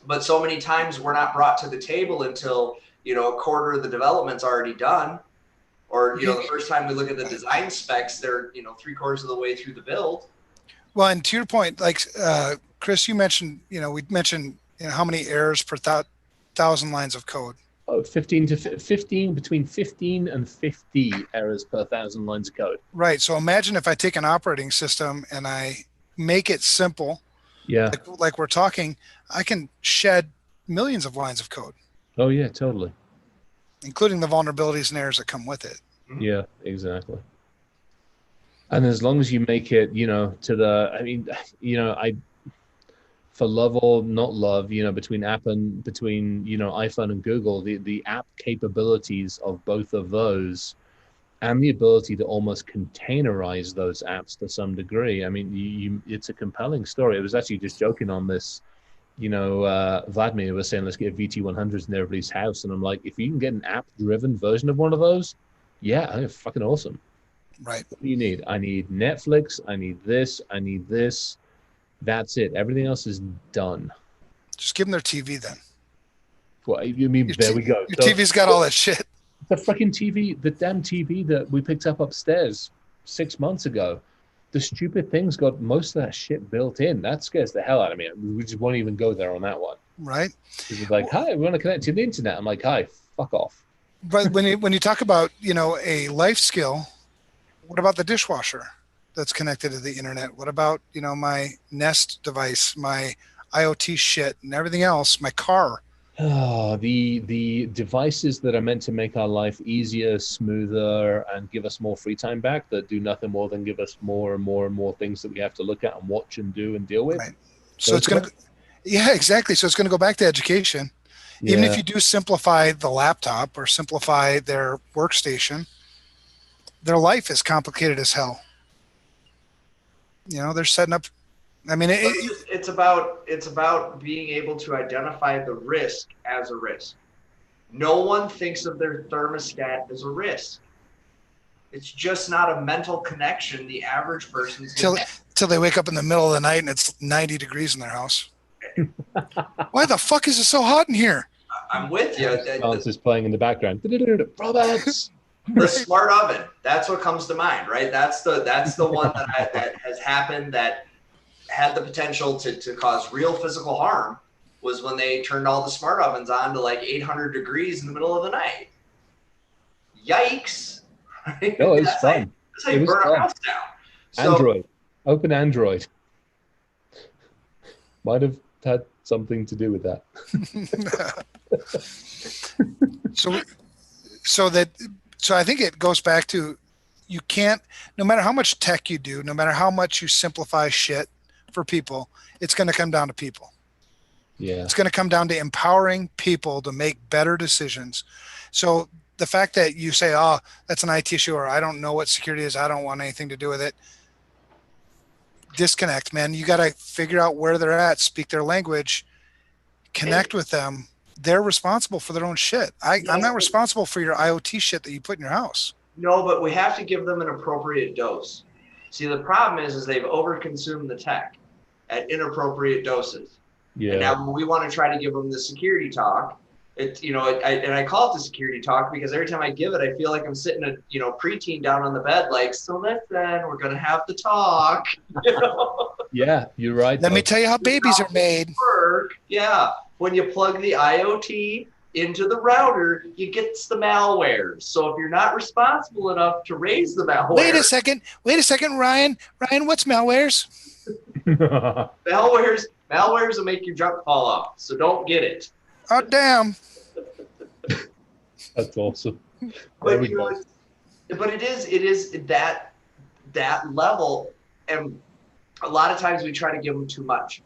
But so many times we're not brought to the table until, a quarter of the development's already done. Or, the first time we look at the design specs, they're, 3/4 of the way through the build. Well, and to your point, like Chris, you mentioned, we mentioned how many errors per 1,000 lines of code. Oh, 15 between 15 and 50 errors per 1,000 lines of code. Right. So imagine if I take an operating system and I make it simple. Yeah. Like we're talking, I can shed millions of lines of code. Oh yeah, totally. Including the vulnerabilities and errors that come with it. Yeah, exactly. And as long as you make it, for love or not love, between iPhone and Google, the app capabilities of both of those and the ability to almost containerize those apps to some degree. I mean, it's a compelling story. I was actually just joking on this. Vladimir was saying, let's get VT100s in everybody's house. And I'm like, if you can get an app-driven version of one of those, yeah, I think it's fucking awesome. Right. What do you need? I need Netflix. I need this. I need this. That's it. Everything else is done. Just give them their TV then. What you mean? There we go. Your TV's got all that shit. The fucking TV, the damn TV that we picked up upstairs 6 months ago. The stupid thing's got most of that shit built in. That scares the hell out of me. We just won't even go there on that one. Right. It's like, hi, we want to connect to the internet. I'm like, hi, fuck off. But when you talk about, a life skill, what about the dishwasher that's connected to the internet? What about, my Nest device, my IoT shit and everything else, my car? The devices that are meant to make our life easier, smoother, and give us more free time back that do nothing more than give us more and more and more things that we have to look at and watch and do and deal with. Right. So it's going to, yeah, exactly. So it's going to go back to education. Yeah. Even if you do simplify the laptop or simplify their workstation, their life is complicated as hell. They're setting up. I mean, it's about being able to identify the risk as a risk. No one thinks of their thermostat as a risk. It's just not a mental connection the average person's till they wake up in the middle of the night and it's 90 degrees in their house. Why the fuck is it so hot in here? I'm with you. It's just playing in the background. Robots. The smart oven. That's what comes to mind, right? That's the one that has happened that had the potential to cause real physical harm was when they turned all the smart ovens on to like 800 degrees in the middle of the night. Yikes. No, it was fun. That's how you burn a house down. So, Android. Open Android. Might have had something to do with that. So I think it goes back to you can't, no matter how much tech you do, no matter how much you simplify shit for people, it's going to come down to people. Yeah. It's going to come down to empowering people to make better decisions. So the fact that you say, oh, that's an IT issue, or I don't know what security is, I don't want anything to do with it. Disconnect, man. You got to figure out where they're at, speak their language, connect with them. They're responsible for their own shit. I'm not responsible for your IoT shit that you put in your house. No, but we have to give them an appropriate dose. See, the problem is they've overconsumed the tech at inappropriate doses. Yeah. And now when we want to try to give them the security talk, And I call it the security talk because every time I give it, I feel like I'm sitting a preteen down on the bed, like, so listen, we're gonna have to talk. Yeah, you're right. Let me tell you how babies are made. Work. Yeah, when you plug the IoT into the router, you get the malware. So if you're not responsible enough to raise the malware, Wait a second, Ryan, what's malwares? malwares will make your junk fall off. So don't get it. Oh damn! That's awesome. But it is that level, and a lot of times we try to give them too much.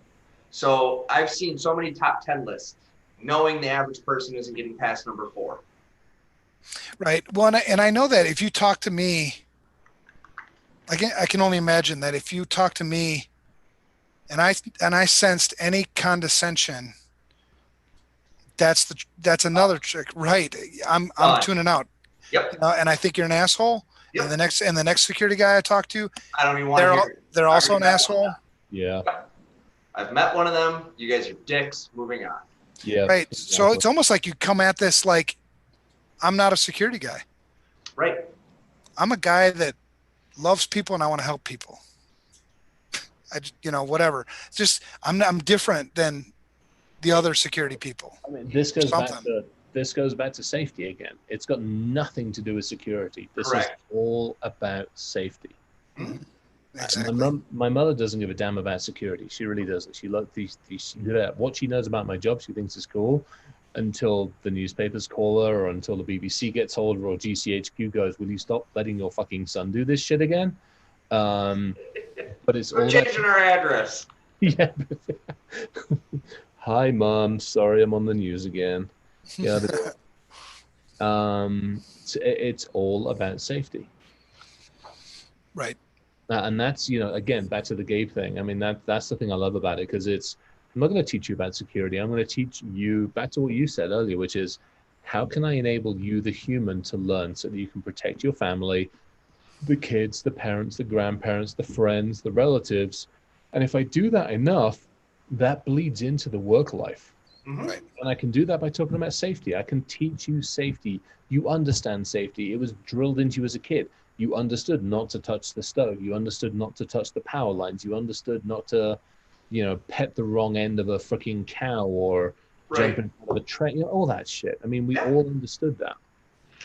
So I've seen so many top 10 lists, knowing the average person isn't getting past number 4. Right. Well, and I know that if you talk to me, I can only imagine that if you talk to me, and I sensed any condescension, that's another trick, right? I'm tuning out. Yep. And I think you're an asshole. Yep. And the next security guy I talk to, I don't even want to hear it. They're also an asshole. Yeah. I've met one of them. You guys are dicks. Moving on. Yeah. Right. Exactly. So it's almost like you come at this like, I'm not a security guy. Right. I'm a guy that loves people and I want to help people. Whatever. It's just I'm different than the other security people. I mean, this goes back to safety again. It's got nothing to do with security. This Correct. is all about safety. Mm-hmm. Exactly. My mother doesn't give a damn about security. She really doesn't. She loves what she knows about my job. She thinks is cool until the newspapers call her, or until the BBC gets hold of her, or GCHQ goes, "Will you stop letting your fucking son do this shit again?" But it's We're changing our address. Yeah. Hi, Mom. Sorry, I'm on the news again. Yeah. It's all about safety. Right. And that's, again, back to the Gabe thing. I mean, that's the thing I love about it, because I'm not going to teach you about security. I'm going to teach you back to what you said earlier, which is, how can I enable you, the human, to learn so that you can protect your family, the kids, the parents, the grandparents, the friends, the relatives. And if I do that enough, that bleeds into the work life. Mm-hmm. Right. And I can do that by talking about safety. I can teach you safety. You understand safety. It was drilled into you as a kid. You understood not to touch the stove. You understood not to touch the power lines. You understood not to, pet the wrong end of a freaking cow, or jump in front of a train, all that shit. I mean, we all understood that.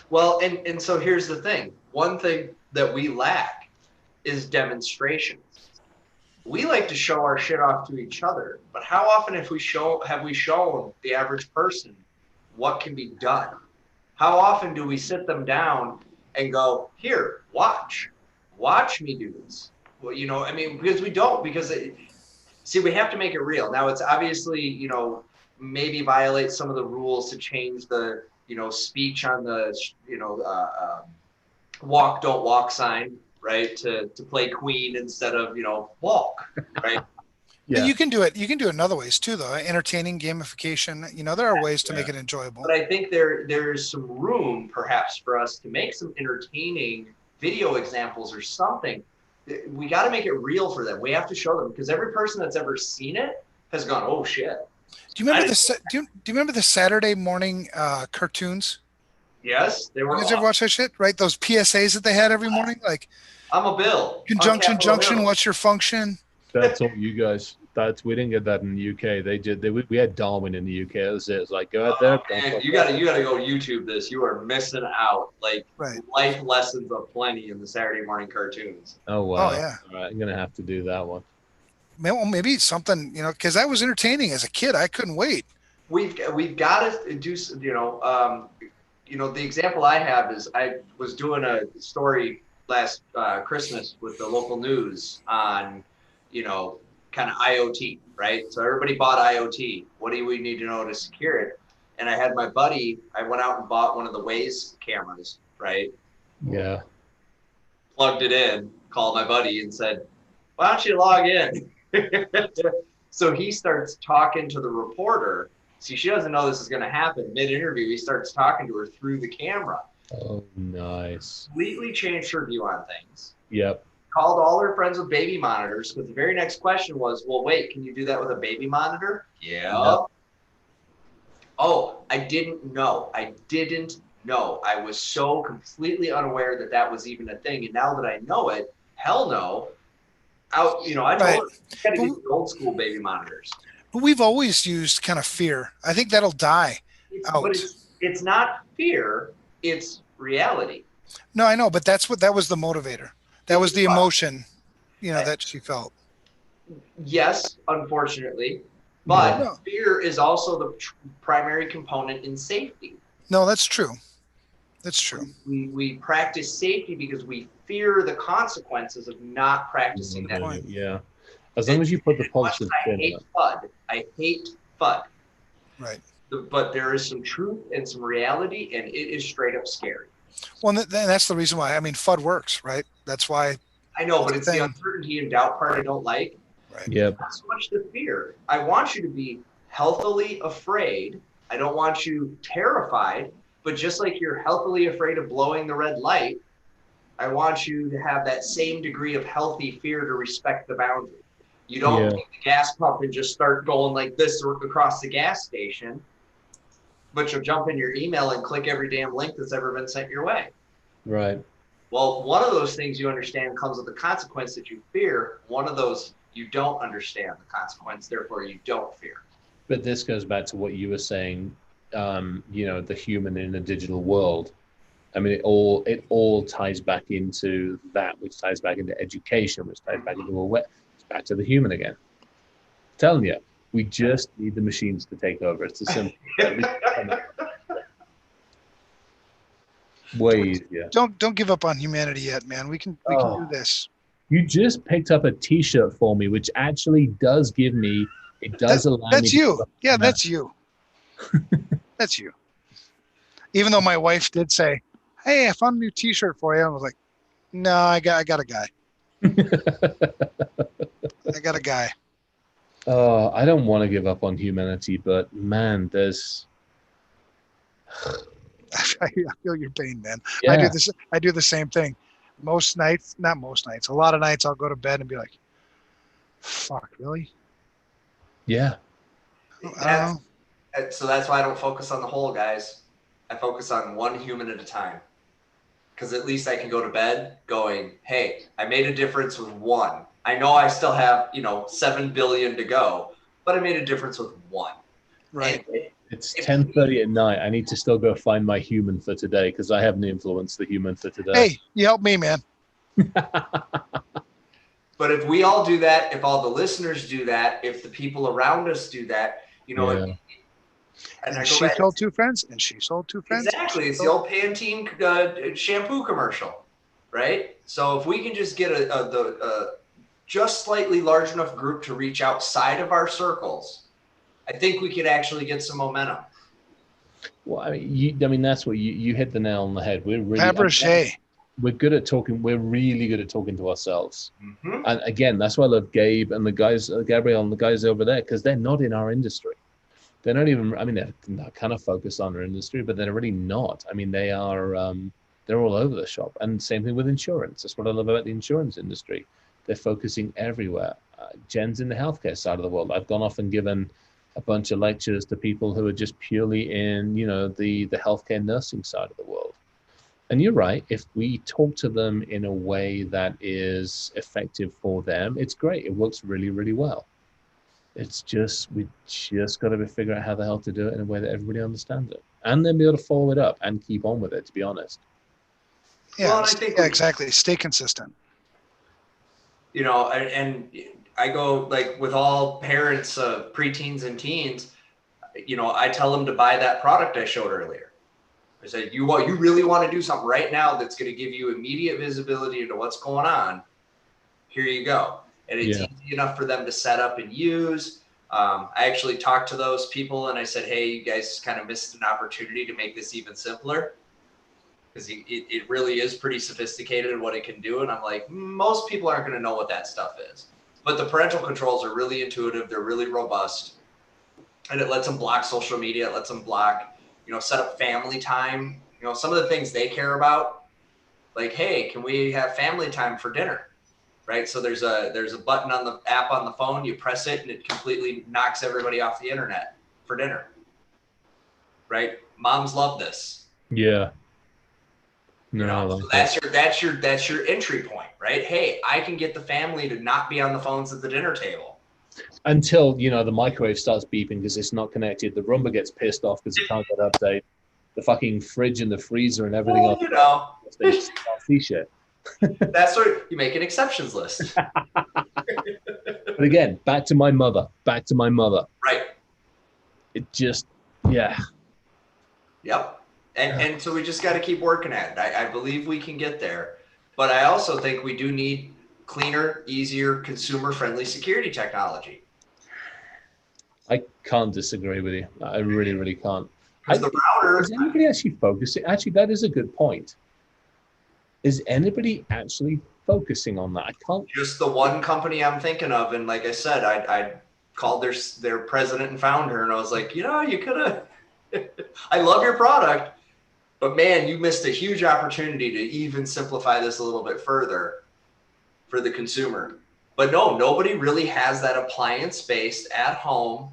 Well, and so here's the thing. One thing that we lack is demonstrations. We like to show our shit off to each other, but how often have we shown the average person what can be done? How often do we sit them down and go, here, watch me do this? Well, because we don't, we have to make it real. Now it's obviously, maybe violate some of the rules to change the, speech on the, walk, don't walk sign, right? To play Queen instead of, walk, right? Yeah. You can do it in other ways too, though. Entertaining, gamification. There are ways to make it enjoyable. But I think there's some room perhaps for us to make some entertaining video examples or something. We got to make it real for them. We have to show them, because every person that's ever seen it has gone, oh shit. Do you remember do you remember the Saturday morning cartoons? Yes, they were. You guys ever watch that shit? Right, those PSAs that they had every morning, like, I'm a Bill. Conjunction, junction. What's your function? That's all you guys. We didn't get that in the UK. We had Darwin in the UK. That was it. It's like, go out there. Man, you gotta go YouTube this. You are missing out. Like, life lessons aplenty in the Saturday morning cartoons. Oh wow. Oh yeah. All right, I'm gonna have to do that one. Well, maybe something, because that was entertaining as a kid. I couldn't wait. We've got to do, the example I have is, I was doing a story last Christmas with the local news on, kind of IoT, right? So everybody bought IoT. What do we need to know to secure it? And I had my buddy, I went out and bought one of the Waze cameras, right? Yeah. Plugged it in, called my buddy and said, why don't you log in? So he starts talking to the reporter. See, she doesn't know this is going to happen. Mid-interview, he starts talking to her through the camera. Oh, nice. Completely changed her view on things. Yep. Called all her friends with baby monitors, because the very next question was, well, wait, can you do that with a baby monitor? Yeah. Yep. Oh, I didn't know. I was so completely unaware that that was even a thing. And now that I know it, hell no. I told Right. her, you got to But, get the old school baby monitors. but we've always used kind of fear. I think that'll die But out. it's not fear, it's reality. No, I know, but that was the motivator. That was the emotion, that she felt. Yes, unfortunately, Yeah. but No, fear is also the primary component in safety. no, that's true. That's true. We practice safety because we fear the consequences of not practicing Good that. point. Yeah. As long as you put the As much as positive I spin on hate it. FUD, I hate FUD. Right. But there is some truth and some reality, and it is straight up scary. Well, that's the reason why. I mean, FUD works, right? That's why. I know, but the it's the thing. uncertainty and doubt part I don't like. Right. Yep. Not so much the fear. I want you to be healthily afraid. I don't want you terrified, but just like you're healthily afraid of blowing the red light, I want you to have that same degree of healthy fear to respect the boundary. You don't take the gas pump and just start going like this across the gas station, but you'll jump in your email and click every damn link that's ever been sent your way. Right. Well, one of those things you understand comes with the consequence that you fear. One of those you don't understand the consequence, therefore you don't fear. But this goes back to what you were saying, the human in a digital world. I mean, it all ties back into that, which ties back into education, which ties back into it's back to the human again. I'm telling you, we just need the machines to take over. It's as simple. Way easier. Don't give up on humanity yet, man. We can do this. You just picked up a T-shirt for me, which actually does give me. It does allow me. That's you. Yeah, that's you. That's you. Even though my wife did say, "Hey, I found a new T-shirt for you," I was like, "No, I got a guy. I got a guy." I don't want to give up on humanity, but man, there's. I feel your pain, man. Yeah. I do the same thing. Most nights, not most nights, a lot of nights I'll go to bed and be like, "Fuck, really?" Yeah. So that's why I don't focus on the whole, guys. I focus on one human at a time. Because at least I can go to bed going, hey, I made a difference with one. I know I still have, 7 billion to go, but I made a difference with one. Right. And it's 10:30 at night. I need to still go find my human for today because I haven't influenced the human for today. Hey, you help me, man. But if we all do that, if all the listeners do that, if the people around us do that, And she sold two friends, and she sold two friends. Exactly. It's the old Pantene shampoo commercial, right? So if we can just get a just slightly large enough group to reach outside of our circles, I think we could actually get some momentum. Well, I mean, that's what you hit the nail on the head. We're really Fabergé. We're good at talking. We're really good at talking to ourselves. Mm-hmm. And again, that's why I love Gabe and the guys, Gabriel and the guys over there, because they're not in our industry. They're not even. I mean, they're kind of focused on our industry, but they're really not. I mean, they are. They're all over the shop, and same thing with insurance. That's what I love about the insurance industry. They're focusing everywhere. Jen's in the healthcare side of the world. I've gone off and given a bunch of lectures to people who are just purely in, the healthcare nursing side of the world. And you're right. If we talk to them in a way that is effective for them, it's great. It works really, really well. It's just, we just got to figure out how the hell to do it in a way that everybody understands it, and then be able to follow it up and keep on with it, to be honest. Yeah, well, I think exactly. Stay consistent. And I go like with all parents of preteens and teens, I tell them to buy that product I showed earlier. I said, you really want to do something right now that's going to give you immediate visibility into what's going on. Here you go. And it's easy enough for them to set up and use. I actually talked to those people and I said, hey, you guys kind of missed an opportunity to make this even simpler. Because it really is pretty sophisticated in what it can do. And I'm like, most people aren't going to know what that stuff is. But the parental controls are really intuitive. They're really robust. And it lets them block social media. It lets them block, set up family time. Some of the things they care about. Like, hey, can we have family time for dinner? Right? So there's a button on the app on the phone. You press it and it completely knocks everybody off the internet for dinner. right? Moms love this. Yeah. No, No, so that's your entry point, right? Hey, I can get the family to not be on the phones at the dinner table. Until, the microwave starts beeping because it's not connected. The Roomba gets pissed off because it can't get update. The fucking fridge and the freezer and everything else. They can't see shit. That's what you make an exceptions list. But again, back to my mother. Right. It just, yeah. Yep. And so we just got to keep working at it. I believe we can get there. But I also think we do need cleaner, easier, consumer-friendly security technology. I can't disagree with you. I really, really can't. Because the router... Is anybody actually focusing? Actually, that is a good point. Is anybody actually focusing on that? I can't. Just the one company I'm thinking of. And like I said, I called their president and founder, and I was like, you could have... I love your product, but man, you missed a huge opportunity to even simplify this a little bit further for the consumer. But no, nobody really has that appliance based at home.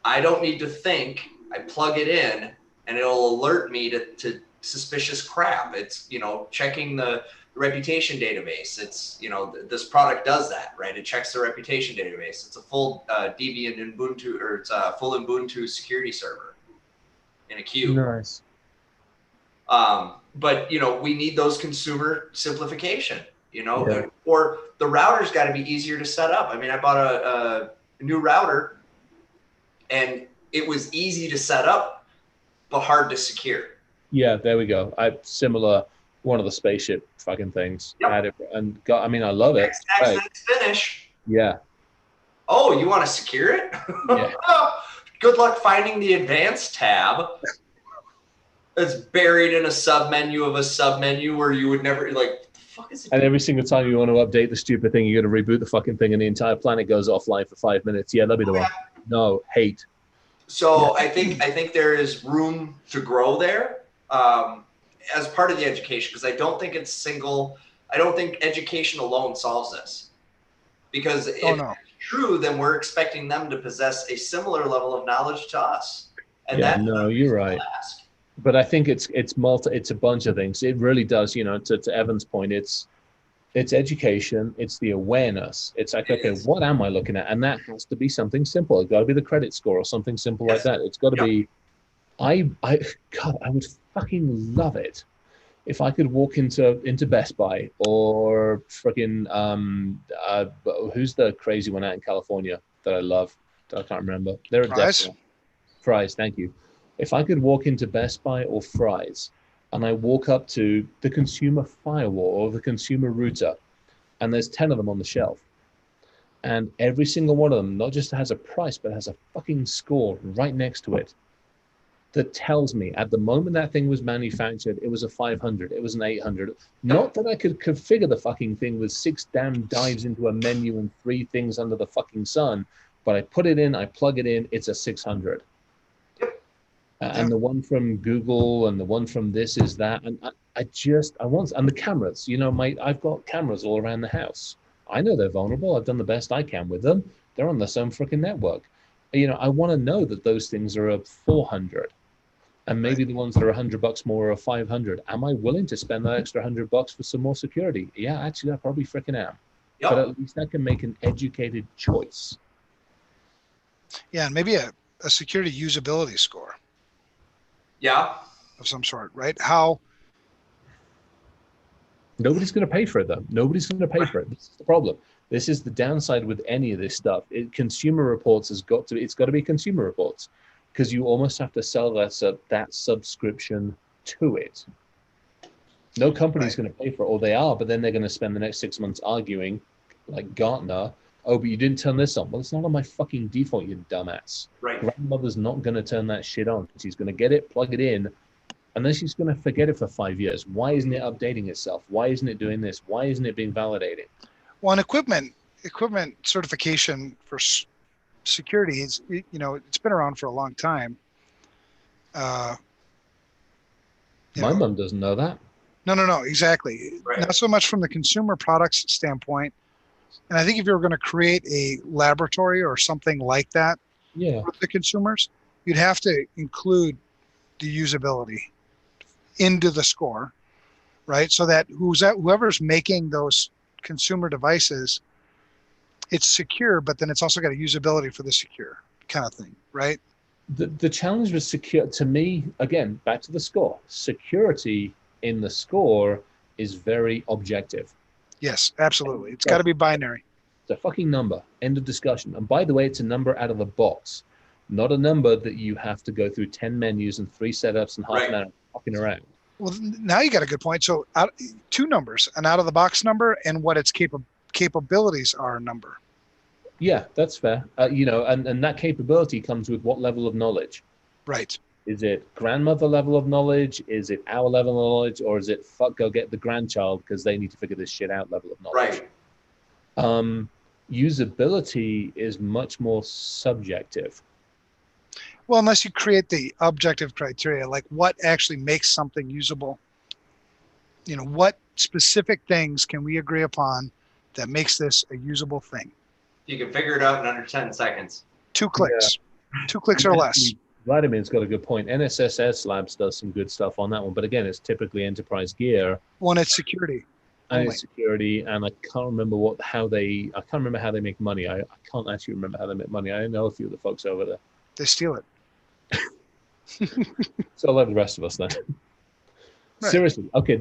I don't need to think. I plug it in and it'll alert me to suspicious crap. It's, checking the reputation database. It's, this product does that, right? It checks the reputation database. It's a full Debian Ubuntu, or it's a full Ubuntu security server in a queue. Nice. But we need those consumer simplification, or the router's got to be easier to set up. I mean, I bought a new router and it was easy to set up, but hard to secure. Yeah, there we go. Similar, one of the spaceship fucking things. Yep. I had it and I love it. Right. Finish. Yeah. Oh, you want to secure it? Yeah. Good luck finding the advanced tab. It's buried in a submenu of a submenu where you would never the fuck is it? And every single time you want to update the stupid thing, you got to reboot the fucking thing, and the entire planet goes offline for 5 minutes. Yeah, that'll be the one. No, hate. So yeah. I think there is room to grow there as part of the education, because I don't think education alone solves this. Because if it's true, then we're expecting them to possess a similar level of knowledge to us. And you're right. But I think it's a bunch of things. It really does, to Evan's point, it's education, it's the awareness. It's like, okay, what am I looking at? And that has to be something simple. It's got to be the credit score or something simple like that. It's got to be, God, I would fucking love it if I could walk into Best Buy or freaking, who's the crazy one out in California that I love? I can't remember. They're a Fry's, thank you. If I could walk into Best Buy or Fry's and I walk up to the consumer firewall or the consumer router, and there's 10 of them on the shelf, and every single one of them not just has a price, but has a fucking score right next to it that tells me at the moment that thing was manufactured, it was a 500, it was an 800. Not that I could configure the fucking thing with 6 damn dives into a menu and 3 things under the fucking sun, but I put it in, I plug it in, it's a 600. And the one from Google and the one from this is that. And I want, and the cameras, I've got cameras all around the house. I know they're vulnerable. I've done the best I can with them. They're on their own freaking network. I want to know that those things are a 400 and maybe the ones that are $100 more are 500. Am I willing to spend that extra $100 for some more security? Yeah, actually, I probably freaking am. Yep. But at least I can make an educated choice. Yeah, and maybe a security usability score. Yeah. Of some sort, right? How? Nobody's going to pay for it, though. Nobody's going to pay for it. This is the problem. This is the downside with any of this stuff. Consumer reports it's got to be consumer reports, because you almost have to sell that subscription to it. No company's going to pay for it, or they are, but then they're going to spend the next 6 months arguing, like Gartner. Oh, but you didn't turn this on. Well, it's not on my fucking default, you dumbass. Right. Grandmother's not going to turn that shit on. She's going to get it, plug it in, and then she's going to forget it for 5 years. Why isn't it updating itself? Why isn't it doing this? Why isn't it being validated? Well, and equipment certification for security is, it's been around for a long time. My mom doesn't know that. No, exactly. Right. Not so much from the consumer products standpoint. And I think if you were going to create a laboratory or something like that for the consumers, you'd have to include the usability into the score, right? So that whoever's making those consumer devices, it's secure, but then it's also got a usability for the secure kind of thing, right? The challenge with secure, to me, again, back to the score. Security in the score is very objective. Yes, absolutely. It's got to be binary. It's a fucking number. End of discussion. And by the way, it's a number out of the box, not a number that you have to go through 10 menus and 3 setups and half an hour walking around. Well, now you got a good point. So 2 numbers, an out of the box number and what its capabilities are a number. Yeah, that's fair. And that capability comes with what level of knowledge? Right. Is it grandmother level of knowledge? Is it our level of knowledge? Or is it fuck, go get the grandchild because they need to figure this shit out level of knowledge? Right. Usability is much more subjective. Well, unless you create the objective criteria, like what actually makes something usable. What specific things can we agree upon that makes this a usable thing? You can figure it out in under 10 seconds. 2 clicks. Yeah. 2 clicks or less. Vladimir's got a good point. NSSS Labs does some good stuff on that one, but again, it's typically enterprise gear. One, it's security. And it's security, and I can't remember how they make money. I can't actually remember how they make money. I know a few of the folks over there. They steal it. So I'll let the rest of us then. Right. Seriously, okay.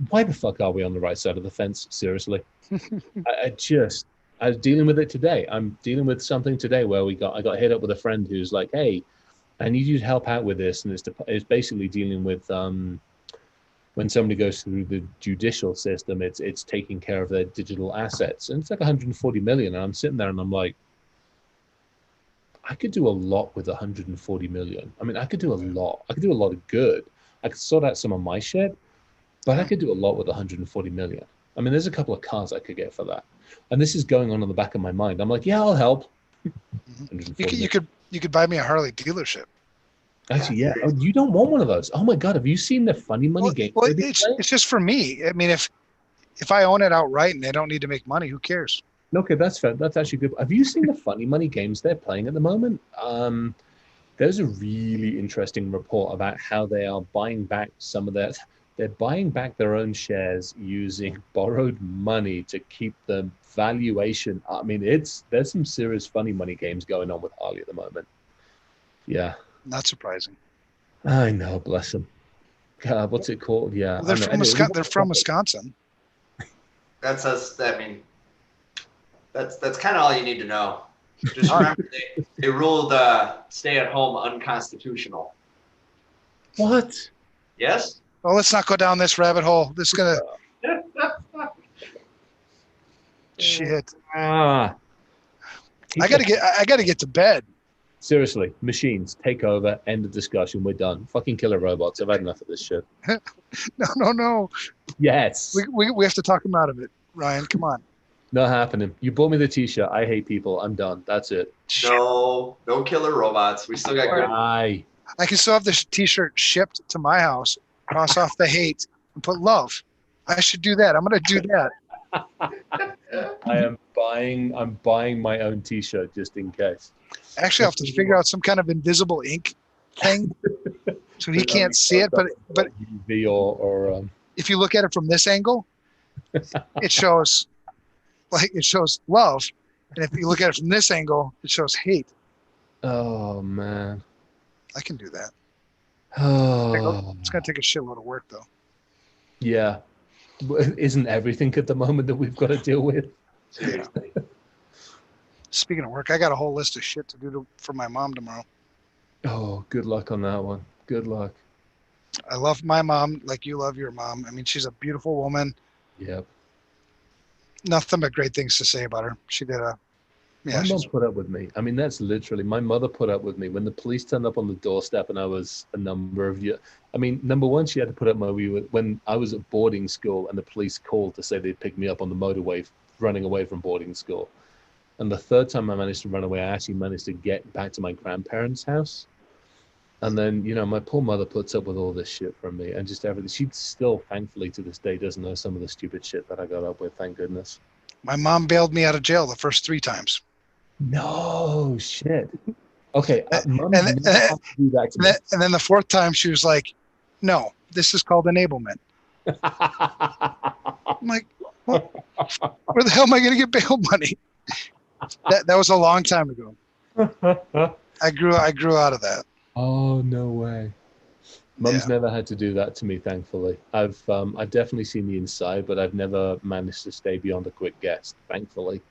Why the fuck are we on the right side of the fence? Seriously, I was dealing with it today. I'm dealing with something today where I got hit up with a friend who's like, "Hey, I need you to help out with this," and it's basically dealing with when somebody goes through the judicial system, it's taking care of their digital assets, and it's like 140 million. And I'm sitting there and I'm like, I could do a lot with 140 million. I mean, I could do a lot. I could do a lot of good. I could sort out some of my shit, but I could do a lot with 140 million. I mean, there's a couple of cars I could get for that. And this is going on in the back of my mind. I'm like, yeah, I'll help. You could buy me a Harley dealership. Actually, yeah. Oh, you don't want one of those. Oh my God, have you seen the funny money game? Well, it's just for me. I mean, if I own it outright and they don't need to make money, who cares? Okay, that's fair. That's actually good. Have you seen the funny money games they're playing at the moment? There's a really interesting report about how they are buying back some of that. They're buying back their own shares using borrowed money to keep the valuation. I mean, there's some serious funny money games going on with Harley at the moment. Yeah. Not surprising. I know, bless them. What's it called? Yeah. Well, they're from Wisconsin. That's us. I mean, that's kind of all you need to know. Just remember, they ruled stay at home unconstitutional. What? Yes. Well, let's not go down this rabbit hole. This is gonna. Shit. I gotta get to bed. Seriously, machines take over. End of discussion. We're done. Fucking killer robots. I've had enough of this shit. No. Yes. We have to talk them out of it, Ryan. Come on. Not happening. You bought me the T-shirt. I hate people. I'm done. That's it. No killer robots. We still got good. I can still have this T-shirt shipped to my house. Cross off the hate and put love. I should do that. I'm going to do that. I'm buying my own T-shirt just in case. Actually, I'll have to figure out some kind of invisible ink thing so he can't see it. But UV or if you look at it from this angle, it shows love, and if you look at it from this angle, it shows hate. Oh man, I can do that. Oh, it's gonna take a shitload of work though. Yeah, isn't everything at the moment that we've got to deal with? Yeah. Speaking of work, I got a whole list of shit to do for my mom tomorrow. Oh, good luck on that one. Good luck. I love my mom like you love your mom. I mean, she's a beautiful woman. Yep. Nothing but great things to say about her. She did my mom put up with me. I mean, that's literally, my mother put up with me. When the police turned up on the doorstep and I was a number of years. I mean, number one, she had to put up when I was at boarding school and the police called to say they'd pick me up on the motorway running away from boarding school. And the third time I managed to run away, I actually managed to get back to my grandparents' house. And then, my poor mother puts up with all this shit from me and just everything. She still, thankfully, to this day, doesn't know some of the stupid shit that I got up with, thank goodness. My mom bailed me out of jail the first 3 times. No shit. Okay, Mum And, never had to do that to me. and then the fourth time she was like, no, this is called enablement. I'm like, well, where the hell am I going to get bail money? That was a long time ago. I grew out of that. Oh, no way. Mum's Yeah. never had to do that to me, thankfully. I've definitely seen the inside, but I've never managed to stay beyond a quick guess, thankfully.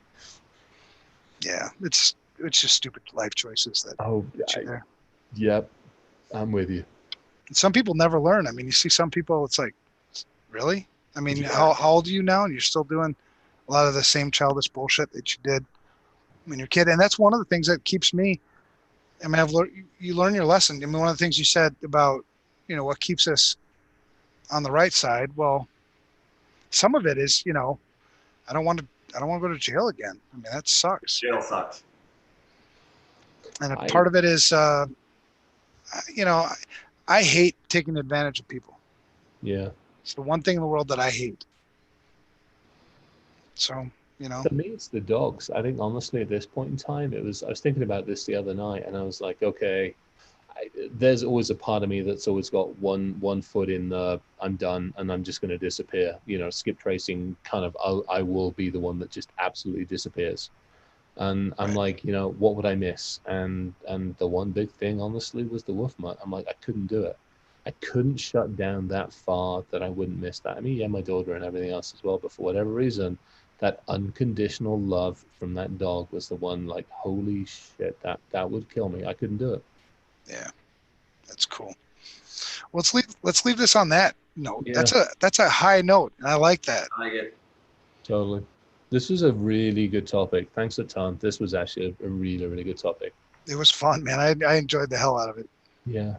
Yeah, it's just stupid life choices that get you there. Yep, I'm with you. Some people never learn. I mean, you see some people, it's like, really? I mean, Yeah. how old are you now? And you're still doing a lot of the same childish bullshit that you did when you're a kid. And that's one of the things that keeps me. I mean, you learn your lesson. I mean, one of the things you said about, what keeps us on the right side. Well, some of it is, I don't want to go to jail again. I mean, that sucks. Jail sucks. And a part of it is, I hate taking advantage of people. Yeah. It's the one thing in the world that I hate. So, For me, it's the dogs. I think honestly, at this point in time, I was thinking about this the other night, and I was like, okay, there's always a part of me that's always got one foot in the I'm done and I'm just going to disappear. Skip tracing kind of. I will be the one that just absolutely disappears. And I'm like, what would I miss? And the one big thing, honestly, was the wolf mutt. I'm like, I couldn't do it. I couldn't shut down that far that I wouldn't miss that. I mean, yeah, my daughter and everything else as well, but for whatever reason, that unconditional love from that dog was the one, like, holy shit, that would kill me. I couldn't do it. Yeah, that's cool. Well, let's leave this on that note. Yeah. That's a high note, and I like that. I like it. Totally. This was a really good topic. Thanks a ton. This was actually a really, really good topic. It was fun, man. I enjoyed the hell out of it. Yeah.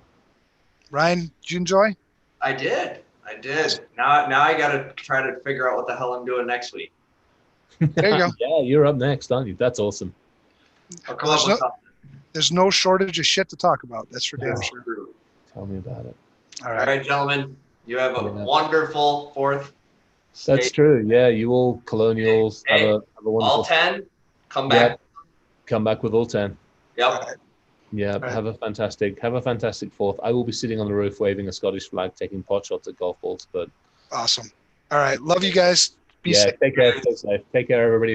Ryan, did you enjoy? I did. Now I got to try to figure out what the hell I'm doing next week. There you go. Yeah, you're up next, aren't you? That's awesome. I'll come up with something. There's no shortage of shit to talk about. That's for damn sure. Tell me about it. All All right, gentlemen. You have a wonderful 4th. That's true. Yeah, you all colonials have a wonderful. All 10, come back. Yep. Come back with all 10. Yep. Yeah, right. have a fantastic 4th. I will be sitting on the roof waving a Scottish flag, taking pot shots at golf balls. But awesome. All right, love you guys. Be safe. Take care. Stay safe. Take care, everybody.